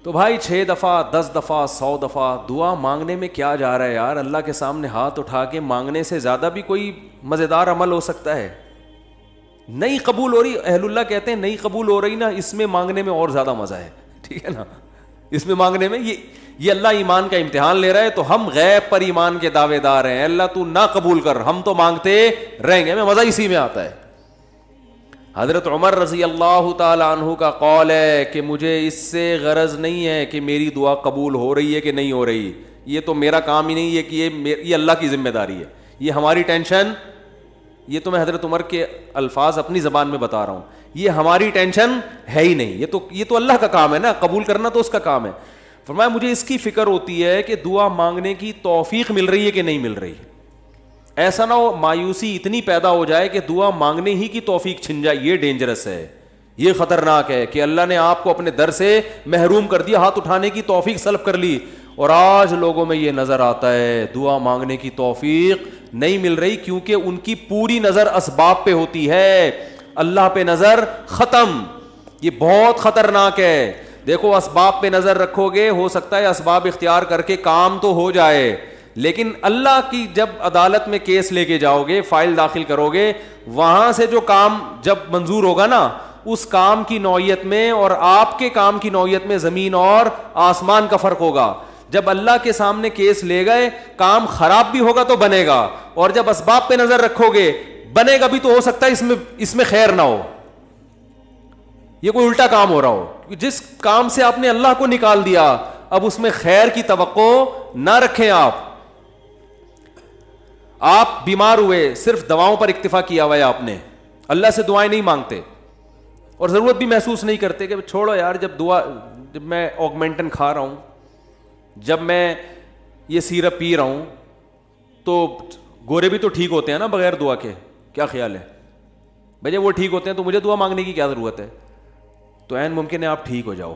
تو بھائی 6 دفعہ 10 دفعہ 100 دفعہ دعا مانگنے میں کیا جا رہا ہے یار؟ اللہ کے سامنے ہاتھ اٹھا کے مانگنے سے زیادہ بھی کوئی مزیدار عمل ہو سکتا ہے؟ نہیں قبول ہو رہی، اہل اللہ کہتے ہیں نہیں قبول ہو رہی نا، اس میں مانگنے میں اور زیادہ مزہ ہے. ٹھیک ہے نا، اس میں مانگنے میں یہ اللہ ایمان کا امتحان لے رہا ہے. تو ہم غیب پر ایمان کے دعوے دار ہیں، اللہ تو نہ قبول کر، ہم تو مانگتے رہیں گے. ہمیں مزہ اسی میں آتا ہے. حضرت عمر رضی اللہ تعالی عنہ کا قول ہے کہ مجھے اس سے غرض نہیں ہے کہ میری دعا قبول ہو رہی ہے کہ نہیں ہو رہی، یہ تو میرا کام ہی نہیں ہے کہ یہ اللہ کی ذمہ داری ہے، یہ ہماری ٹینشن. یہ تو میں حضرت عمر کے الفاظ اپنی زبان میں بتا رہا ہوں، یہ ہماری ٹینشن ہے ہی نہیں، یہ تو اللہ کا کام ہے نا، قبول کرنا تو اس کا کام ہے. فرمایا مجھے اس کی فکر ہوتی ہے کہ دعا مانگنے کی توفیق مل رہی ہے کہ نہیں مل رہی. ایسا نہ ہو مایوسی اتنی پیدا ہو جائے کہ دعا مانگنے ہی کی توفیق چھن جائے. یہ ڈینجرس ہے، یہ خطرناک ہے کہ اللہ نے آپ کو اپنے در سے محروم کر دیا، ہاتھ اٹھانے کی توفیق سلب کر لی. اور آج لوگوں میں یہ نظر آتا ہے دعا مانگنے کی توفیق نہیں مل رہی، کیونکہ ان کی پوری نظر اسباب پہ ہوتی ہے، اللہ پہ نظر ختم. یہ بہت خطرناک ہے. دیکھو اسباب پہ نظر رکھو گے، ہو سکتا ہے اسباب اختیار کر کے کام تو ہو جائے، لیکن اللہ کی جب عدالت میں کیس لے کے جاؤ گے، فائل داخل کرو گے، وہاں سے جو کام جب منظور ہوگا نا، اس کام کی نوعیت میں اور آپ کے کام کی نوعیت میں زمین اور آسمان کا فرق ہوگا. جب اللہ کے سامنے کیس لے گئے، کام خراب بھی ہوگا تو بنے گا، اور جب اسباب پہ نظر رکھو گے بنے گا بھی تو ہو سکتا ہے اس میں خیر نہ ہو، یہ کوئی الٹا کام ہو رہا ہو. جس کام سے آپ نے اللہ کو نکال دیا اب اس میں خیر کی توقع نہ رکھیں. آپ بیمار ہوئے، صرف دواؤں پر اکتفا کیا ہوا ہے آپ نے، اللہ سے دعائیں نہیں مانگتے اور ضرورت بھی محسوس نہیں کرتے کہ چھوڑو یار، جب میں آگمنٹن کھا رہا ہوں، جب میں یہ سیرپ پی رہا ہوں تو گورے بھی تو ٹھیک ہوتے ہیں نا بغیر دعا کے. کیا خیال ہے بھائی؟ وہ ٹھیک ہوتے ہیں تو مجھے دعا مانگنے کی کیا ضرورت ہے؟ تو عین ممکن ہے آپ ٹھیک ہو جاؤ،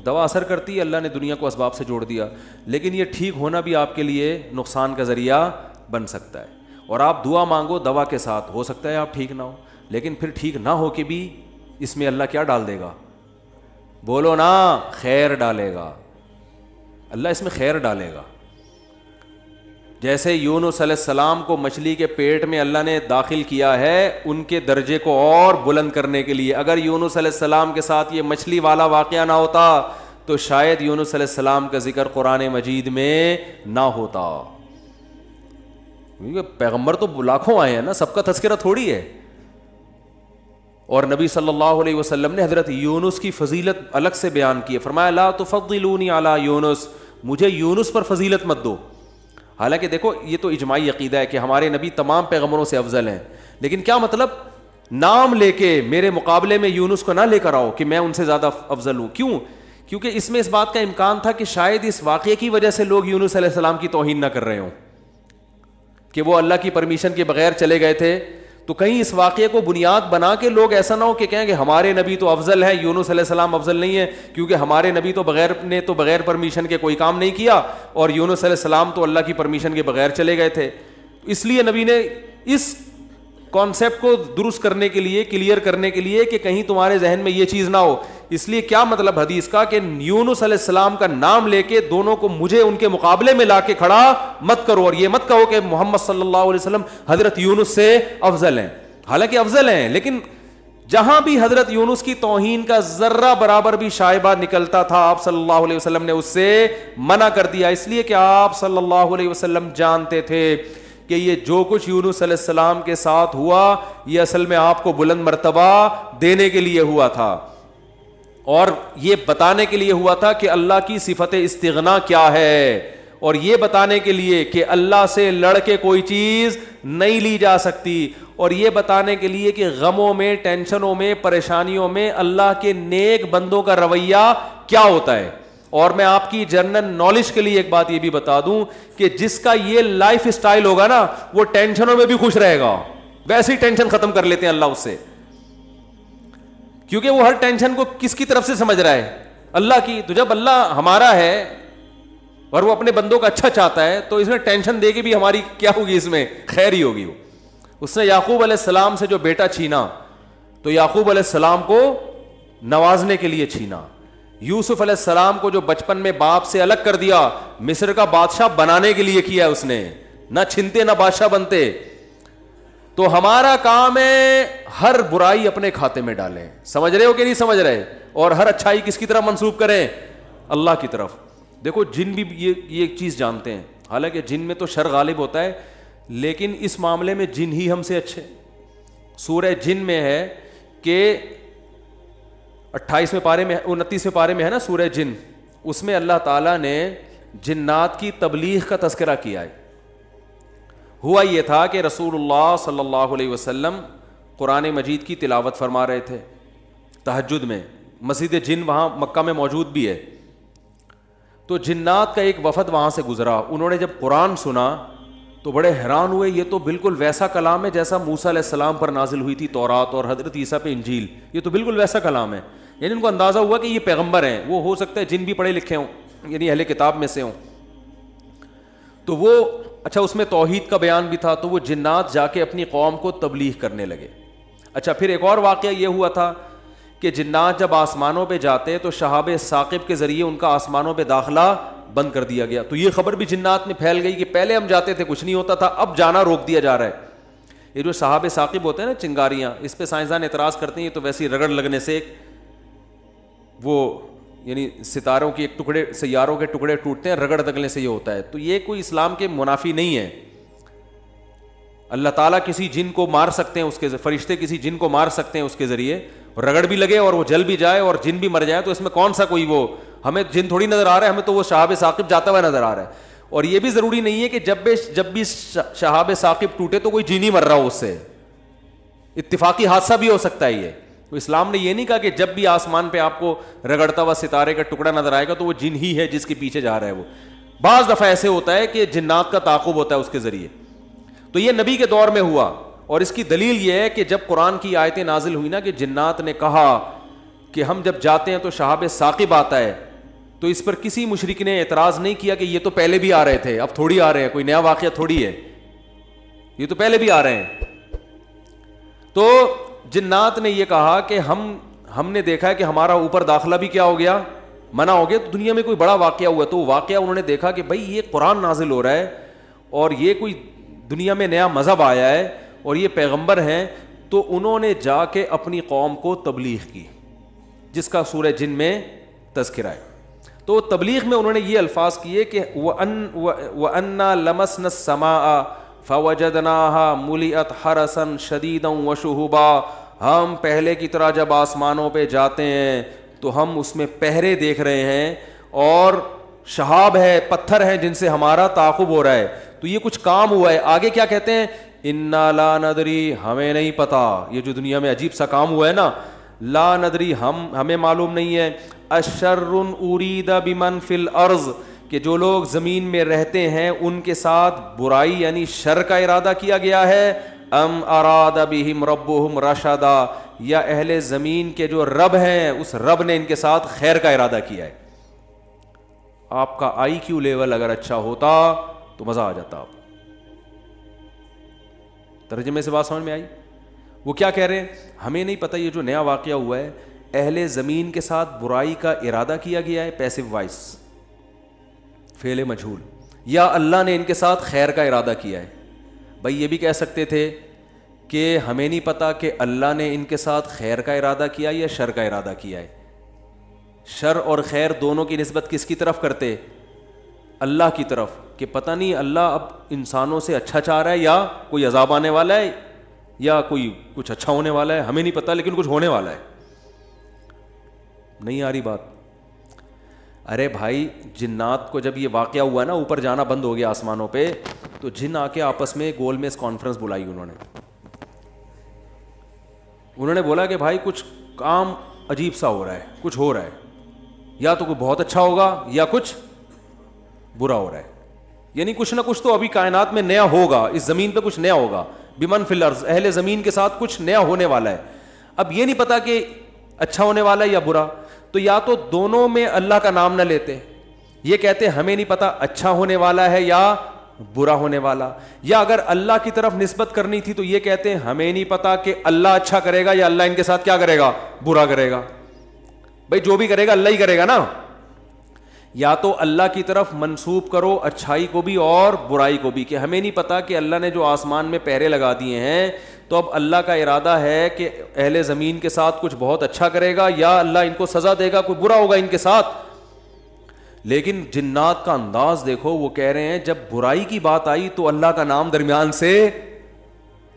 دوا اثر کرتی ہے، اللہ نے دنیا کو اسباب سے جوڑ دیا، لیکن یہ ٹھیک ہونا بھی آپ کے لیے نقصان کا ذریعہ بن سکتا ہے. اور آپ دعا مانگو دوا کے ساتھ، ہو سکتا ہے آپ ٹھیک نہ ہو، لیکن پھر ٹھیک نہ ہو کے بھی اس میں اللہ کیا ڈال دے گا؟ بولو نا، خیر ڈالے گا. اللہ اس میں خیر ڈالے گا. جیسے یونس علیہ السلام کو مچھلی کے پیٹ میں اللہ نے داخل کیا ہے ان کے درجے کو اور بلند کرنے کے لیے. اگر یونس علیہ السلام کے ساتھ یہ مچھلی والا واقعہ نہ ہوتا تو شاید یونس علیہ السلام کا ذکر قرآن مجید میں نہ ہوتا. پیغمبر تو لاکھوں آئے ہیں نا، سب کا تذکرہ تھوڑی ہے. اور نبی صلی اللہ علیہ وسلم نے حضرت یونس کی فضیلت الگ سے بیان کی ہے. فرمایا لا تفضلونی علی یونس، مجھے یونس پر فضیلت مت دو. حالانکہ دیکھو یہ تو اجماعی عقیدہ ہے کہ ہمارے نبی تمام پیغمبروں سے افضل ہیں، لیکن کیا مطلب نام لے کے میرے مقابلے میں یونس کو نہ لے کر آؤ کہ میں ان سے زیادہ افضل ہوں. کیوں؟ کیونکہ اس میں اس بات کا امکان تھا کہ شاید اس واقعے کی وجہ سے لوگ یونس علیہ السلام کی توہین نہ کر رہے ہوں کہ وہ اللہ کی پرمیشن کے بغیر چلے گئے تھے. تو کہیں اس واقعے کو بنیاد بنا کے لوگ ایسا نہ ہو کہ کہیں کہ ہمارے نبی تو افضل ہے، یونس علیہ السلام افضل نہیں ہے، کیونکہ ہمارے نبی تو بغیر پرمیشن کے کوئی کام نہیں کیا اور یونس علیہ السلام تو اللہ کی پرمیشن کے بغیر چلے گئے تھے. اس لیے نبی نے اس کانسیپٹ کو درست کرنے کے لیے، کلیئر کرنے کے لیے کہ کہیں تمہارے ذہن میں یہ چیز نہ ہو. اس لیے کیا مطلب حدیث کا کہ یونس علیہ السلام کا نام لے کے دونوں کو مجھے ان کے مقابلے میں لا کے کھڑا مت کرو، اور یہ مت کہو کہ محمد صلی اللہ علیہ وسلم حضرت یونس سے افضل ہیں. حالانکہ افضل ہیں، لیکن جہاں بھی حضرت یونس کی توہین کا ذرہ برابر بھی شائبہ نکلتا تھا آپ صلی اللہ علیہ وسلم نے اس سے منع کر دیا. اس لیے کہ آپ صلی اللہ علیہ وسلم جانتے تھے کہ یہ جو کچھ یونس علیہ السلام کے ساتھ ہوا یہ اصل میں آپ کو بلند مرتبہ دینے کے لیے ہوا تھا، اور یہ بتانے کے لیے ہوا تھا کہ اللہ کی صفت استغنا کیا ہے، اور یہ بتانے کے لیے کہ اللہ سے لڑ کے کوئی چیز نہیں لی جا سکتی، اور یہ بتانے کے لیے کہ غموں میں، ٹینشنوں میں، پریشانیوں میں اللہ کے نیک بندوں کا رویہ کیا ہوتا ہے. اور میں آپ کی جنرل نالج کے لیے ایک بات یہ بھی بتا دوں کہ جس کا یہ لائف اسٹائل ہوگا نا وہ ٹینشنوں میں بھی خوش رہے گا. ویسے ہی ٹینشن ختم کر لیتے ہیں اللہ اس سے, کیونکہ وہ ہر ٹینشن کو کس کی طرف سے سمجھ رہا ہے, اللہ کی. تو جب اللہ ہمارا ہے اور وہ اپنے بندوں کا اچھا چاہتا ہے تو اس میں ٹینشن دے کے بھی ہماری کیا ہوگی, اس میں خیر ہی ہوگی. اس نے یعقوب علیہ السلام سے جو بیٹا چھینا تو یعقوب علیہ السلام کو نوازنے کے لیے چھینا. یوسف علیہ السلام کو جو بچپن میں باپ سے الگ کر دیا, مصر کا بادشاہ بنانے کے لیے کیا اس نے, نہ چھنتے نہ بادشاہ بنتے. تو ہمارا کام ہے ہر برائی اپنے کھاتے میں ڈالیں, سمجھ رہے ہو کہ نہیں سمجھ رہے, اور ہر اچھائی کس کی طرف منسوب کریں, اللہ کی طرف. دیکھو جن بھی یہ ایک چیز جانتے ہیں, حالانکہ جن میں تو شر غالب ہوتا ہے, لیکن اس معاملے میں جن ہی ہم سے اچھے. سورہ جن میں ہے کہ 28ویں پارے میں 29ویں پارے میں ہے نا سورہ جن, اس میں اللہ تعالیٰ نے جنات کی تبلیغ کا تذکرہ کیا ہے. ہوا یہ تھا کہ رسول اللہ صلی اللہ علیہ وسلم قرآن مجید کی تلاوت فرما رہے تھے تہجد میں, مسجد جن وہاں مکہ میں موجود بھی ہے. تو جنات کا ایک وفد وہاں سے گزرا, انہوں نے جب قرآن سنا تو بڑے حیران ہوئے, یہ تو بالکل ویسا کلام ہے جیسا موسیٰ علیہ السلام پر نازل ہوئی تھی تورات اور حضرت عیسیٰ پہ انجیل, یہ تو بالکل ویسا کلام ہے. یعنی ان کو اندازہ ہوا کہ یہ پیغمبر ہیں, وہ ہو سکتا ہے جن بھی پڑھے لکھے ہوں, یعنی اہل کتاب میں سے ہوں. تو وہ اچھا اس میں توحید کا بیان بھی تھا, تو وہ جنات جا کے اپنی قوم کو تبلیغ کرنے لگے. اچھا پھر ایک اور واقعہ یہ ہوا تھا کہ جنات جب آسمانوں پہ جاتے تو شہاب ثاقب کے ذریعے ان کا آسمانوں پہ داخلہ بند کر دیا گیا. تو یہ خبر بھی جنات میں پھیل گئی کہ پہلے ہم جاتے تھے کچھ نہیں ہوتا تھا, اب جانا روک دیا جا رہا ہے. یہ جو شہاب ثاقب ہوتے ہیں نا چنگاریاں, اس پہ سائنسدان اعتراض کرتے ہیں یہ تو ویسی رگڑ لگنے سے وہ یعنی ستاروں کے ایک ٹکڑے, سیاروں کے ٹکڑے ٹوٹتے ہیں, رگڑ دگنے سے یہ ہوتا ہے. تو یہ کوئی اسلام کے منافی نہیں ہے. اللہ تعالیٰ کسی جن کو مار سکتے ہیں, اس کے فرشتے کسی جن کو مار سکتے ہیں اس کے ذریعے, رگڑ بھی لگے اور وہ جل بھی جائے اور جن بھی مر جائے, تو اس میں کون سا کوئی وہ, ہمیں جن تھوڑی نظر آ رہا ہے, ہمیں تو وہ شہاب ثاقب جاتا ہوا نظر آ رہا ہے. اور یہ بھی ضروری نہیں ہے کہ جب بھی شہاب ثاقب ٹوٹے تو کوئی جن ہی مر رہا ہو, اس سے اتفاقی حادثہ بھی ہو سکتا ہے. یہ تو اسلام نے یہ نہیں کہا کہ جب بھی آسمان پہ آپ کو رگڑتا ہوا ستارے کا ٹکڑا نظر آئے گا تو وہ جن ہی ہے جس کے پیچھے جا رہا ہے. وہ بعض دفعہ ایسے ہوتا ہے کہ جنات کا تعاقب ہوتا ہے اس کے ذریعے. تو یہ نبی کے دور میں ہوا, اور اس کی دلیل یہ ہے کہ جب قرآن کی آیتیں نازل ہوئی نا کہ جنات نے کہا کہ ہم جب جاتے ہیں تو شہاب ثاقب آتا ہے, تو اس پر کسی مشرک نے اعتراض نہیں کیا کہ یہ تو پہلے بھی آ رہے تھے, اب تھوڑی آ رہے ہیں, کوئی نیا واقعہ تھوڑی ہے, یہ تو پہلے بھی آ رہے ہیں. تو جنات نے یہ کہا کہ ہم نے دیکھا ہے کہ ہمارا اوپر داخلہ بھی کیا ہو گیا, منع ہو گیا. تو دنیا میں کوئی بڑا واقعہ ہوا, تو وہ واقعہ انہوں نے دیکھا کہ بھائی یہ قرآن نازل ہو رہا ہے اور یہ کوئی دنیا میں نیا مذہب آیا ہے اور یہ پیغمبر ہیں. تو انہوں نے جا کے اپنی قوم کو تبلیغ کی, جس کا سورہ جن میں تذکرہ ہے. تو تبلیغ میں انہوں نے یہ الفاظ کیے کہ وَأَنَّا لَمَسْنَا السَّمَاءَ فَوَجَدْنَاهَا مُلِئَتْ حَرَسًا شَدِيدًا وَشُهُبًا, ہم پہلے کی طرح جب آسمانوں پہ جاتے ہیں تو ہم اس میں پہرے دیکھ رہے ہیں اور شہاب ہے, پتھر ہیں جن سے ہمارا تعاقب ہو رہا ہے. تو یہ کچھ کام ہوا ہے. آگے کیا کہتے ہیں, اِنَّا لَا نَدْرِي, ہمیں نہیں پتا, یہ جو دنیا میں عجیب سا کام ہوا ہے نا, لا ندری, ہمیں معلوم نہیں ہے, اشر ارید بمن فی الارض, کہ جو لوگ زمین میں رہتے ہیں ان کے ساتھ برائی یعنی شر کا ارادہ کیا گیا ہے, ام اراد بہم ربہم رشدا, یا اہل زمین کے جو رب ہیں اس رب نے ان کے ساتھ خیر کا ارادہ کیا ہے. آپ کا آئی کیو لیول اگر اچھا ہوتا تو مزہ آ جاتا. آپ ترجمے سے بات سمجھ میں آئی؟ وہ کیا کہہ رہے ہیں, ہمیں نہیں پتہ یہ جو نیا واقعہ ہوا ہے, اہل زمین کے ساتھ برائی کا ارادہ کیا گیا ہے, پیسو وائس فعل مجہول, یا اللہ نے ان کے ساتھ خیر کا ارادہ کیا ہے. بھائی یہ بھی کہہ سکتے تھے کہ ہمیں نہیں پتہ کہ اللہ نے ان کے ساتھ خیر کا ارادہ کیا یا شر کا ارادہ کیا ہے. شر اور خیر دونوں کی نسبت کس کی طرف کرتے, اللہ کی طرف, کہ پتہ نہیں اللہ اب انسانوں سے اچھا چاہ رہا ہے یا کوئی عذاب آنے والا ہے یا کوئی کچھ اچھا ہونے والا ہے, ہمیں نہیں پتہ لیکن کچھ ہونے والا ہے. نہیں آ رہی بات؟ ارے بھائی جنات کو جب یہ واقعہ ہوا نا, اوپر جانا بند ہو گیا آسمانوں پہ, تو جن آ کے آپس میں گول میز کانفرنس بلائی. انہوں نے بولا کہ بھائی کچھ کام عجیب سا ہو رہا ہے, کچھ ہو رہا ہے. یا تو کوئی بہت اچھا ہوگا یا کچھ برا ہو رہا ہے. یعنی کچھ نہ کچھ تو ابھی کائنات میں نیا ہوگا, اس زمین پہ کچھ نیا ہوگا. بمن فی الارض, اہل زمین کے ساتھ کچھ نیا ہونے والا ہے. اب یہ نہیں پتا کہ اچھا ہونے والا ہے یا برا, تو یا تو دونوں میں اللہ کا نام نہ لیتے, یہ کہتے ہمیں نہیں پتا اچھا ہونے والا ہے یا برا ہونے والا, یا اگر اللہ کی طرف نسبت کرنی تھی تو یہ کہتے ہیں ہمیں نہیں پتا کہ اللہ اچھا کرے گا یا اللہ ان کے ساتھ کیا کرے گا, برا کرے گا. بھائی جو بھی کرے گا اللہ ہی کرے گا نا. یا تو اللہ کی طرف منسوب کرو اچھائی کو بھی اور برائی کو بھی, کہ ہمیں نہیں پتا کہ اللہ نے جو آسمان میں پہرے لگا دیے ہیں تو اب اللہ کا ارادہ ہے کہ اہل زمین کے ساتھ کچھ بہت اچھا کرے گا یا اللہ ان کو سزا دے گا, کوئی برا ہوگا ان کے ساتھ. لیکن جنات کا انداز دیکھو, وہ کہہ رہے ہیں جب برائی کی بات آئی تو اللہ کا نام درمیان سے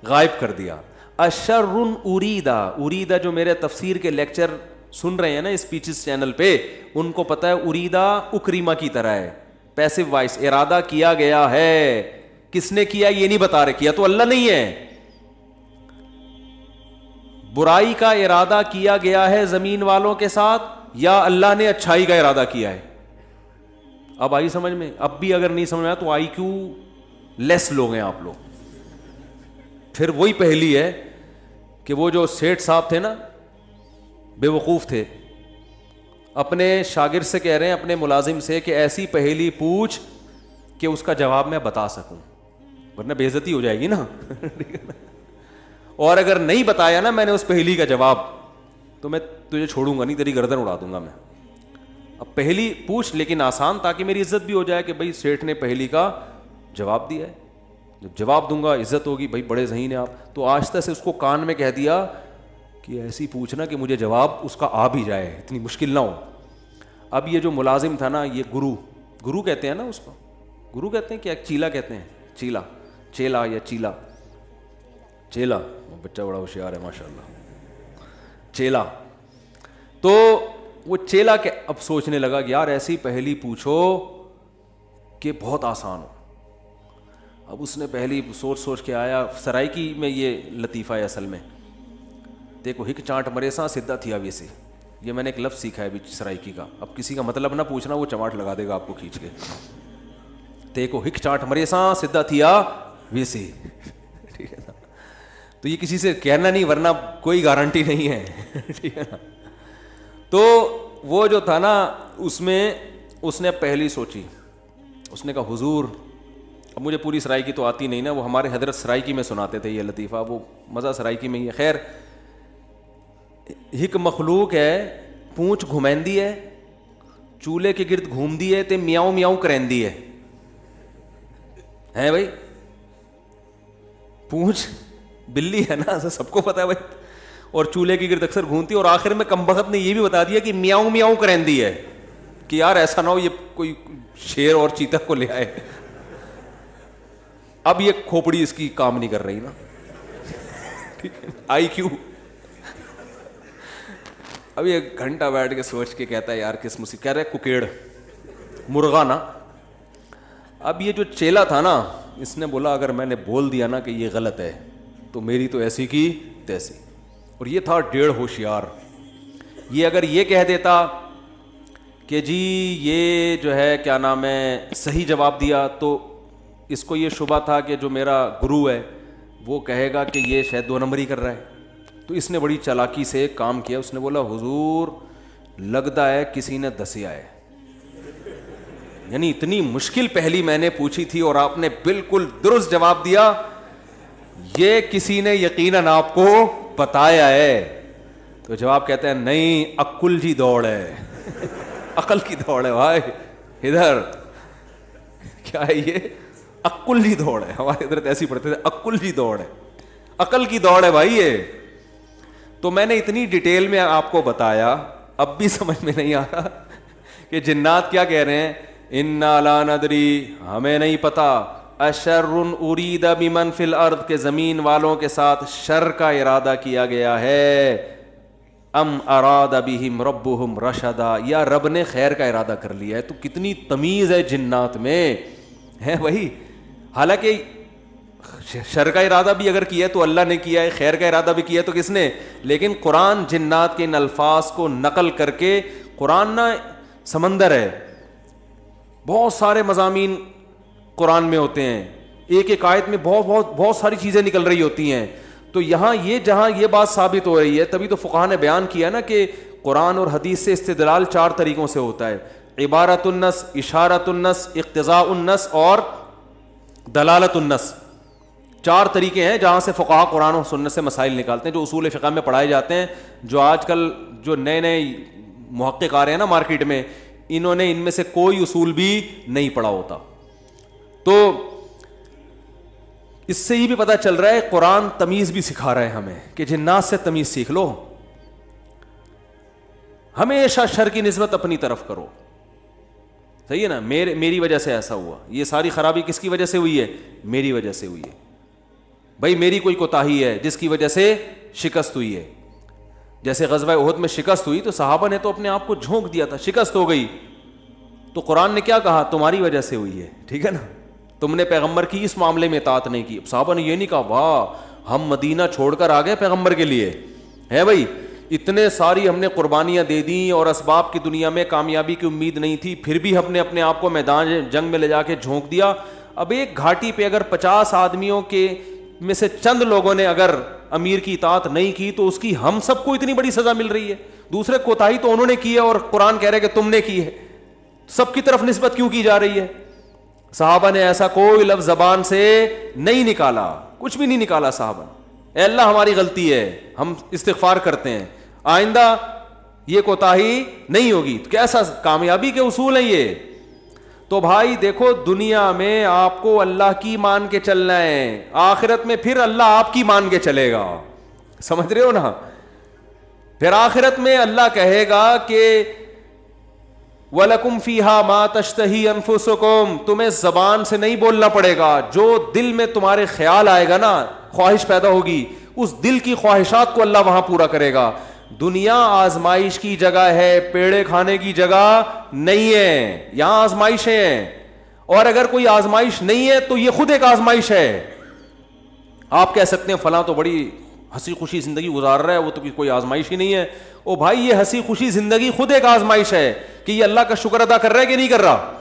غائب کر دیا. اشر اریدا, اریدا جو میرے تفسیر کے لیکچر سن رہے ہیں نا اسپیچز چینل پہ, ان کو پتا ہے اریدا اکریما کی طرح ہے, پیسو وائس, ارادہ کیا گیا ہے. کس نے کیا یہ نہیں بتا رہے, کیا تو اللہ نہیں ہے. برائی کا ارادہ کیا گیا ہے زمین والوں کے ساتھ یا اللہ نے اچھائی کا ارادہ کیا ہے. اب آئی سمجھ میں؟ اب بھی اگر نہیں سمجھ میں تو آئی کیو لیس لوگ ہیں آپ لوگ. پھر وہی پہلی ہے کہ وہ جو سیٹھ صاحب تھے نا, بے وقوف تھے, اپنے شاگرد سے کہہ رہے ہیں, اپنے ملازم سے, کہ ایسی پہیلی پوچھ کہ اس کا جواب میں بتا سکوں, ورنہ بے عزتی ہو جائے گی نا. اور اگر نہیں بتایا نا میں نے اس پہیلی کا جواب تو میں تجھے چھوڑوں گا نہیں, تیری گردن اڑا دوں گا میں. اب پہلی پوچھ لیکن آسان, تاکہ میری عزت بھی ہو جائے کہ بھائی سیٹھ نے پہلی کا جواب دیا ہے, جب جواب دوں گا عزت ہوگی, بھائی بڑے ذہین ہیں آپ. تو آہستہ سے اس کو کان میں کہہ دیا کہ ایسی پوچھنا کہ مجھے جواب اس کا آ بھی جائے, اتنی مشکل نہ ہو. اب یہ جو ملازم تھا نا, یہ گرو کہتے ہیں نا اس کو, گرو کہتے ہیں کیا, چیلا کہتے ہیں, چیلا یا چیلا, بچہ بڑا ہوشیار ہے ماشاء اللہ, چیلا. تو وہ چیلا کے اب سوچنے لگا کہ یار ایسی پہلی پوچھو کہ بہت آسان ہو. اب اس نے پہلی سوچ کے آیا, سرائکی میں یہ لطیفہ ہے اصل میں, دیکھو ہک چانٹ مرے سا سدھا تھیا ویسے, یہ میں نے ایک لفظ سیکھا ہے ابھی سرائکی کا. اب کسی کا مطلب نہ پوچھنا, وہ چماٹ لگا دے گا آپ کو کھینچ کے. دیکھو ہک چانٹ مرے سا سدھا تھیا ویسے, ٹھیک ہے نا. تو یہ کسی سے کہنا نہیں, ورنہ کوئی گارنٹی نہیں ہے, ٹھیک ہے نا. تو وہ جو تھا نا, اس میں اس نے پہلی سوچی, اس نے کہا حضور, اب مجھے پوری سرائکی تو آتی نہیں نا, وہ ہمارے حضرت سرائکی میں سناتے تھے یہ لطیفہ, وہ مزہ سرائکی میں ہی ہے. خیر, ہک مخلوق ہے, پونچھ گھمیندی ہے, چولہے کے گرد گھومدی ہے تے میاؤں میاؤں کرندی ہے بھائی. پونچھ بلی ہے نا, سب کو پتا ہے بھائی, اور چولہے کے گرد اکثر گھومتی, اور آخر میں کمبخت نے یہ بھی بتا دیا کہ میاؤں میاؤں کرندی ہے, کہ یار ایسا نہ ہو یہ کوئی شیر اور چیتا کو لے آئے. اب یہ کھوپڑی اس کی کام نہیں کر رہی نا, آئی کیو. اب یہ گھنٹہ بیٹھ کے سوچ کے کہتا ہے یار کس مصیبت, کہہ رہے ککیڑ مرغا نا. اب یہ جو چیلا تھا نا, اس نے بولا اگر میں نے بول دیا نا کہ یہ غلط ہے تو میری تو ایسی کی تیسی. اور یہ تھا ڈیڑھ ہوشیار. یہ اگر یہ کہہ دیتا کہ جی یہ جو ہے کیا نام ہے صحیح جواب دیا, تو اس کو یہ شبہ تھا کہ جو میرا گرو ہے وہ کہے گا کہ یہ شاید 2 نمبری کر رہا ہے. تو اس نے بڑی چالاکی سے کام کیا, اس نے بولا حضور لگتا ہے کسی نے دسیا ہے, یعنی اتنی مشکل پہلی میں نے پوچھی تھی اور آپ نے بالکل درست جواب دیا, یہ کسی نے یقیناً آپ کو بتایا ہے. تو جواب کہتے ہیں نہیں, عقل جی دوڑ ہے, عقل کی دوڑ ہے بھائی, ادھر کیا ہے یہ عقل جی دوڑ ہے. ہمارے ادھر ایسی پڑھتے تھے, عقل جی دوڑ ہے, عقل کی دوڑ ہے بھائی یہ. تو میں نے اتنی ڈیٹیل میں آپ کو بتایا, اب بھی سمجھ میں نہیں آ رہا کہ جنات کیا کہہ رہے ہیں, انا لا ندری, ہمیں نہیں پتا, اشر ارید بمن فی الارض, کے زمین والوں کے ساتھ شر کا ارادہ کیا گیا ہے, ام اراد بہم ربہم رشدا, یا رب نے خیر کا ارادہ کر لیا ہے. تو کتنی تمیز ہے جنات میں ہے وہی. حالانکہ شر کا ارادہ بھی اگر کیا ہے تو اللہ نے کیا ہے, خیر کا ارادہ بھی کیا ہے تو کس نے, لیکن قرآن جنات کے ان الفاظ کو نقل کر کے, قرآن نہ سمندر ہے. بہت سارے مضامین قرآن میں ہوتے ہیں, ایک ایک آیت میں بہت ساری چیزیں نکل رہی ہوتی ہیں. تو یہاں یہ جہاں یہ بات ثابت ہو رہی ہے, تبھی تو فقہا نے بیان کیا نا کہ قرآن اور حدیث سے استدلال 4 طریقوں سے ہوتا ہے: عبارت النص, اشارت النص, اقتضاء النص اور دلالت النص. 4 طریقے ہیں جہاں سے فقہا قرآن اور سنت سے مسائل نکالتے ہیں, جو اصول فقہ میں پڑھائے جاتے ہیں. جو آج کل جو نئے محقق آ رہے ہیں نا مارکیٹ میں, انہوں نے ان میں سے کوئی اصول بھی نہیں پڑھا ہوتا. تو اس سے یہ بھی پتہ چل رہا ہے قرآن تمیز بھی سکھا رہا ہے ہمیں کہ جنات سے تمیز سیکھ لو, ہمیشہ شر کی نسبت اپنی طرف کرو. صحیح ہے نا, میری وجہ سے ایسا ہوا, یہ ساری خرابی کس کی وجہ سے ہوئی ہے؟ میری وجہ سے ہوئی ہے. بھائی میری کوئی کوتاہی ہے جس کی وجہ سے شکست ہوئی ہے. جیسے غزوہ احد میں شکست ہوئی تو صحابہ نے تو اپنے آپ کو جھونک دیا تھا, شکست ہو گئی تو قرآن نے کیا کہا؟ تمہاری وجہ سے ہوئی ہے. ٹھیک ہے نا, تم نے پیغمبر کی اس معاملے میں اطاعت نہیں کی. صحابہ نے یہ نہیں کہا واہ ہم مدینہ چھوڑ کر آ گئے پیغمبر کے لیے, ہے بھائی اتنے ساری ہم نے قربانیاں دے دیں اور اسباب کی دنیا میں کامیابی کی امید نہیں تھی, پھر بھی ہم نے اپنے آپ کو میدان جنگ میں لے جا کے جھونک دیا. اب ایک گھاٹی پہ اگر 50 آدمیوں کے میں سے چند لوگوں نے اگر امیر کی اطاعت نہیں کی تو اس کی ہم سب کو اتنی بڑی سزا مل رہی ہے. دوسرے کوتاہی تو انہوں نے کی ہے اور قرآن کہہ رہا ہے کہ تم نے کی ہے, سب کی طرف نسبت کیوں کی جا رہی ہے؟ صحابہ نے ایسا کوئی لفظ زبان سے نہیں نکالا, کچھ بھی نہیں نکالا صحابہ. اے اللہ ہماری غلطی ہے, ہم استغفار کرتے ہیں, آئندہ یہ کوتاہی نہیں ہوگی. تو کیسا کامیابی کے اصول ہیں یہ. تو بھائی دیکھو دنیا میں آپ کو اللہ کی مان کے چلنا ہے, آخرت میں پھر اللہ آپ کی مان کے چلے گا. سمجھ رہے ہو نا, پھر آخرت میں اللہ کہے گا کہ وَلَكُمْ فِيهَا مَا تَشْتَهِي أَنفُسُكُمْ, تمہیں زبان سے نہیں بولنا پڑے گا, جو دل میں تمہارے خیال آئے گا نا, خواہش پیدا ہوگی, اس دل کی خواہشات کو اللہ وہاں پورا کرے گا. دنیا آزمائش کی جگہ ہے, پیڑے کھانے کی جگہ نہیں ہے, یہاں آزمائشیں ہیں. اور اگر کوئی آزمائش نہیں ہے تو یہ خود ایک آزمائش ہے. آپ کہہ سکتے ہیں فلاں تو بڑی ہنسی خوشی زندگی گزار رہا ہے, وہ تو کوئی آزمائش ہی نہیں ہے. او بھائی یہ ہنسی خوشی زندگی خود ایک آزمائش ہے کہ یہ اللہ کا شکر ادا کر رہا ہے کہ نہیں کر رہا.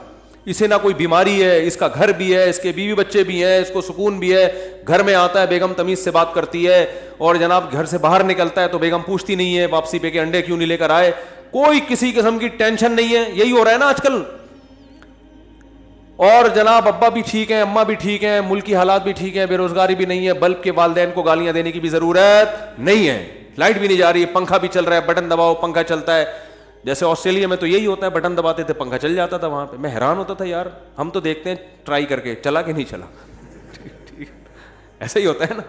اسے نہ کوئی بیماری ہے, اس کا گھر بھی ہے, اس کے بیوی بچے بھی ہیں, اس کو سکون بھی ہے, گھر میں آتا ہے بیگم تمیز سے بات کرتی ہے, اور جناب گھر سے باہر نکلتا ہے تو بیگم پوچھتی نہیں ہے واپسی پہ کہ انڈے کیوں نہیں لے کر آئے, کوئی کسی قسم کی ٹینشن نہیں ہے. یہی ہو رہا ہے نا آج کل. اور جناب ابا بھی ٹھیک ہیں, اماں بھی ٹھیک ہیں, ملک کی حالات بھی ٹھیک ہیں, بے روزگاری بھی نہیں ہے, بلب کے والدین کو گالیاں دینے کی بھی ضرورت نہیں ہے, لائٹ بھی نہیں جا رہی ہے, پنکھا بھی چل رہا ہے, بٹن دباؤ پنکھا چلتا ہے. جیسے آسٹریلیا میں تو یہی ہوتا ہے, بٹن دباتے تھے پنکھا چل جاتا تھا وہاں پہ. میں حیران ہوتا تھا یار, ہم تو دیکھتے ہیں ٹرائی کر کے چلا کہ نہیں چلا. ایسا ہی ہوتا ہے نا,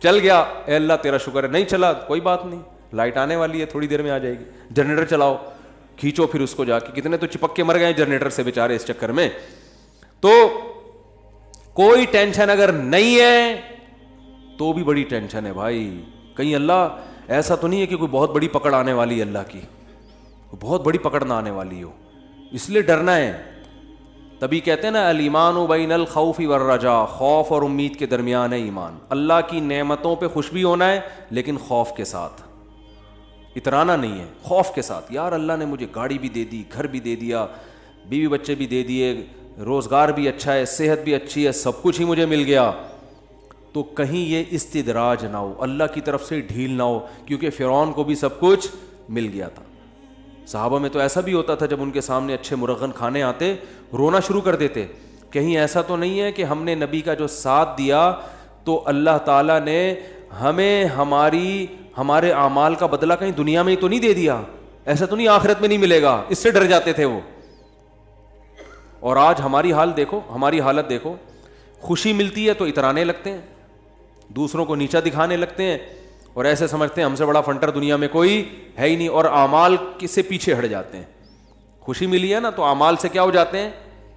چل گیا اے اللہ تیرا شکر ہے, نہیں چلا کوئی بات نہیں, لائٹ آنے والی ہے تھوڑی دیر میں آ جائے گی. جنریٹر چلاؤ, کھینچو پھر اس کو جا کے, کتنے تو چپک کے مر گئے جنریٹر سے بیچارے اس چکر میں. تو کوئی ٹینشن اگر نہیں ہے تو بھی بڑی ٹینشن ہے بھائی. کہیں اللہ ایسا تو نہیں ہے کہ کوئی بہت بڑی پکڑ آنے والی ہے, اللہ کی بہت بڑی پکڑ نہ آنے والی ہو, اس لیے ڈرنا ہے. تبھی کہتے ہیں نا الایمان بین الخوف والرجاء, خوف اور امید کے درمیان ہے ایمان. اللہ کی نعمتوں پہ خوش بھی ہونا ہے لیکن خوف کے ساتھ, اترانا نہیں ہے, خوف کے ساتھ. یار اللہ نے مجھے گاڑی بھی دے دی, گھر بھی دے دیا, بیوی بچے بھی دے دیے, روزگار بھی اچھا ہے, صحت بھی اچھی ہے, سب کچھ ہی مجھے مل گیا, تو کہیں یہ استدراج نہ ہو, اللہ کی طرف سے ڈھیل نہ ہو, کیونکہ فرعون کو بھی سب کچھ مل گیا تھا. صحابہ میں تو ایسا بھی ہوتا تھا جب ان کے سامنے اچھے مرغن کھانے آتے رونا شروع کر دیتے. کہیں ایسا تو نہیں ہے کہ ہم نے نبی کا جو ساتھ دیا تو اللہ تعالیٰ نے ہمیں ہمارے اعمال کا بدلہ کہیں دنیا میں ہی تو نہیں دے دیا, ایسا تو نہیں آخرت میں نہیں ملے گا, اس سے ڈر جاتے تھے وہ. اور آج ہماری حال دیکھو, ہماری حالت دیکھو, خوشی ملتی ہے تو اترانے لگتے ہیں, دوسروں کو نیچا دکھانے لگتے ہیں, اور ایسے سمجھتے ہیں ہم سے بڑا فنٹر دنیا میں کوئی ہے ہی نہیں, اور اعمال سے پیچھے ہٹ جاتے ہیں. خوشی ملی ہے نا تو اعمال سے کیا ہو جاتے ہیں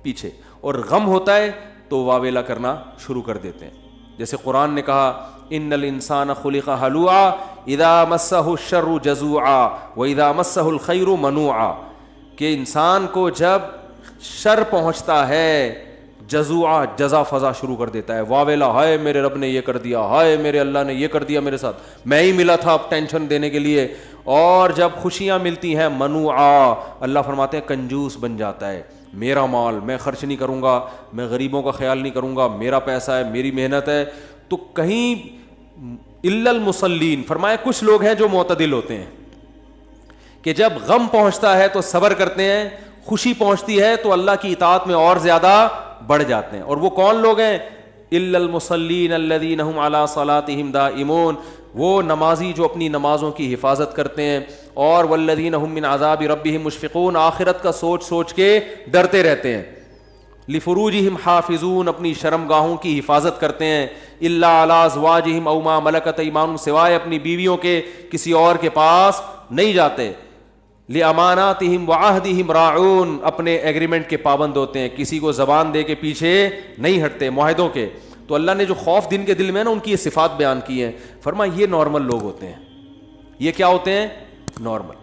پیچھے, اور غم ہوتا ہے تو واویلا کرنا شروع کر دیتے ہیں. جیسے قرآن نے کہا ان الانسان خلق ہلوعا اذا مسہ الشر جزوعا واذا مسہ الخیر منوعا, کہ انسان کو جب شر پہنچتا ہے جزوعا, جزا فضا شروع کر دیتا ہے, واویلا, ہائے میرے رب نے یہ کر دیا, ہائے میرے اللہ نے یہ کر دیا میرے ساتھ, میں ہی ملا تھا اب ٹینشن دینے کے لیے, اور جب خوشیاں ملتی ہیں منوعا، اللہ فرماتے ہیں کنجوس بن جاتا ہے، میرا مال میں خرچ نہیں کروں گا، میں غریبوں کا خیال نہیں کروں گا، میرا پیسہ ہے، میری محنت ہے. تو کہیں الا المصلین فرمایا کچھ لوگ ہیں جو معتدل ہوتے ہیں کہ جب غم پہنچتا ہے تو صبر کرتے ہیں، خوشی پہنچتی ہے تو اللہ کی اطاعت میں اور زیادہ بڑھ جاتے ہیں. اور وہ کون لوگ ہیں؟ الا المصلین الذین هم علی صلاتهم دائمون، وہ نمازی جو اپنی نمازوں کی حفاظت کرتے ہیں. اور والذین هم من عذاب ربهم مشفقون، آخرت کا سوچ سوچ کے ڈرتے رہتے ہیں. لفروجہم حافظون، اپنی شرمگاہوں کی حفاظت کرتے ہیں. الا علی ازواجہم او ما ملکت ایمانہم، سوائے اپنی بیویوں کے کسی اور کے پاس نہیں جاتے. لاماناتہم وعہدہم راعون، اپنے ایگریمنٹ کے پابند ہوتے ہیں، کسی کو زبان دے کے پیچھے نہیں ہٹتے معاہدوں کے. تو اللہ نے جو خوف دن کے دل میں نا ان کی یہ صفات بیان کی ہیں، فرمایا یہ نارمل لوگ ہوتے ہیں. یہ کیا ہوتے ہیں؟ نارمل.